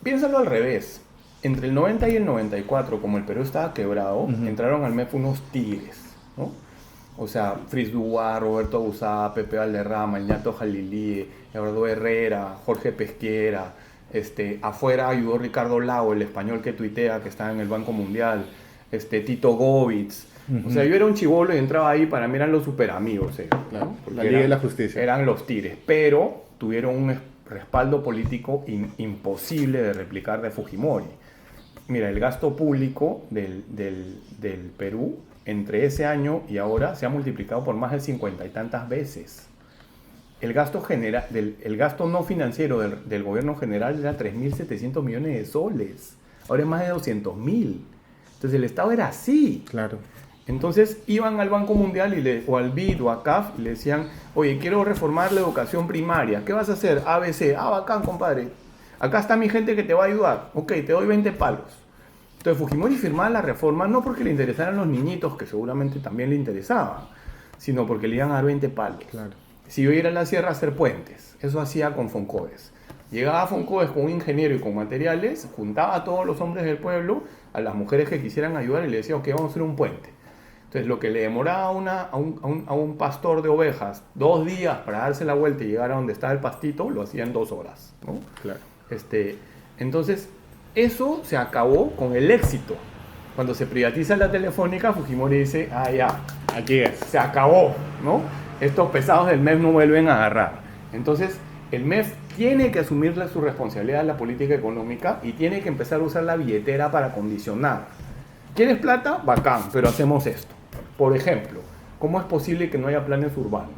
Piénsalo al revés. Entre el 90 y el 94, como el Perú estaba quebrado, Uh-huh. entraron al MEF unos tigres, ¿no? O sea, Fritz Duar, Roberto Abusá, Pepe Valderrama, el Ñato Jalilí, Eduardo Herrera, Jorge Pesquera. Afuera ayudó Ricardo Lago, el español que tuitea, que está en el Banco Mundial. Tito Govitz. Uh-huh. O sea, yo era un chibolo y entraba ahí, para mí eran los super amigos, Claro, porque la Liga de la Justicia. Eran los tigres, pero tuvieron un respaldo político imposible de replicar de Fujimori. Mira, el gasto público del Perú entre ese año y ahora se ha multiplicado por más de 50 y tantas veces. El gasto no financiero del gobierno general era 3.700 millones de soles. Ahora es más de 200.000. Entonces el Estado era así. Claro. Entonces iban al Banco Mundial o al BID o a CAF y le decían, oye, quiero reformar la educación primaria. ¿Qué vas a hacer? ABC. Ah, bacán, compadre. Acá está mi gente que te va a ayudar. Ok, te doy 20 palos. Entonces Fujimori firmaba la reforma no porque le interesaran los niñitos, que seguramente también le interesaban, sino porque le iban a dar 20 palos. Claro. Si yo iba a la sierra a hacer puentes, eso hacía con Foncodes. Llegaba a Foncodes con un ingeniero y con materiales, juntaba a todos los hombres del pueblo, a las mujeres que quisieran ayudar y le decía, ok, vamos a hacer un puente. Entonces lo que le demoraba a un pastor de ovejas 2 días para darse la vuelta y llegar a donde estaba el pastito, lo hacía en 2 horas, ¿no? Claro. Entonces, eso se acabó con el éxito. Cuando se privatiza la Telefónica, Fujimori dice, ah, ya, Aquí es. se acabó, ¿no? Estos pesados del MEF no vuelven a agarrar. Entonces, el MEF tiene que asumir su responsabilidad en la política económica y tiene que empezar a usar la billetera para condicionar. ¿Quieres plata? Bacán, pero hacemos esto. Por ejemplo, ¿cómo es posible que no haya planes urbanos?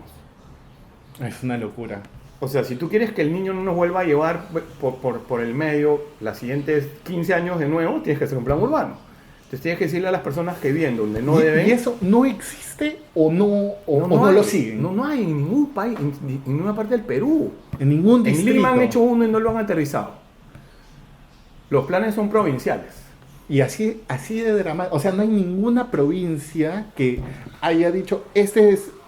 Es una locura. O sea, si tú quieres que el niño no nos vuelva a llevar por el medio los siguientes 15 años de nuevo, tienes que hacer un plan urbano. Entonces tienes que decirle a las personas que viven donde no deben... ¿Y eso no existe o no hay, lo siguen? No hay en ningún país, en ninguna parte del Perú. En ningún En distrito. Lima han hecho uno y no lo han aterrizado. Los planes son provinciales. Y así de dramático. O sea, no hay ninguna provincia que haya dicho,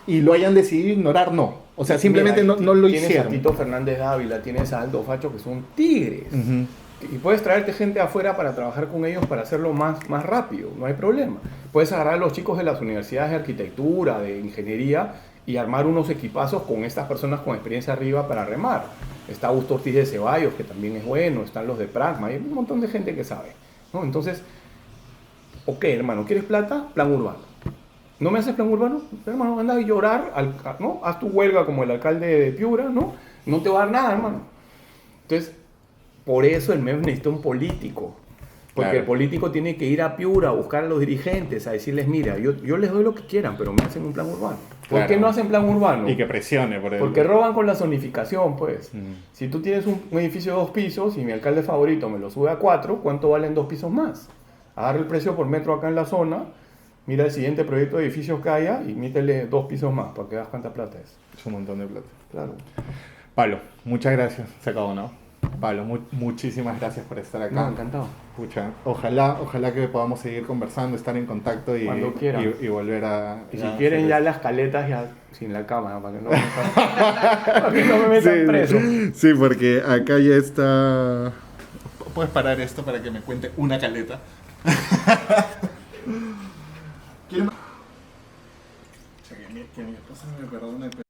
y lo hayan decidido ignorar, no. O sea, simplemente Mira, no lo tienes hicieron. a Tito Fernández Dávila, tienes a Aldo Facho, que son tigres. Uh-huh. Y puedes traerte gente afuera para trabajar con ellos para hacerlo más rápido, no hay problema. Puedes agarrar a los chicos de las universidades de arquitectura, de ingeniería, y armar unos equipazos con estas personas con experiencia arriba para remar. Está Augusto Ortiz de Ceballos, que también es bueno, están los de Pragma, hay un montón de gente que sabe, ¿no? Entonces, ok, hermano, ¿quieres plata? Plan urbano. ¿No me haces plan urbano? Hermano, anda a llorar, ¿no? Haz tu huelga como el alcalde de Piura, ¿no? No te va a dar nada, hermano. Entonces, por eso el MEF necesita un político. Porque Claro. el político tiene que ir a Piura a buscar a los dirigentes, a decirles, mira, yo les doy lo que quieran, pero me hacen un plan urbano. ¿Por Claro. qué no hacen plan urbano? Y que presione por el... Porque roban con la zonificación, pues. Mm. Si tú tienes un edificio de 2 pisos y mi alcalde favorito me lo sube a 4, ¿cuánto valen 2 pisos más? Agarra el precio por metro acá en la zona, mira el siguiente proyecto de edificios que haya y mítele 2 pisos más para que veas cuánta plata es. Es un montón de plata. Claro. Pablo, muchas gracias. Se acabó, ¿no? Pablo, muchísimas gracias por estar acá. No, encantado. Pucha, ojalá que podamos seguir conversando, estar en contacto y, Cuando quieran. y volver a... Y si a quieren hacer ya esto. las caletas ya sin la cámara, para que no me metan, para que no me metan preso. Sí, porque acá ya está... ¿Puedes parar esto para que me cuente una caleta? Que mi esposa me perdone, pero...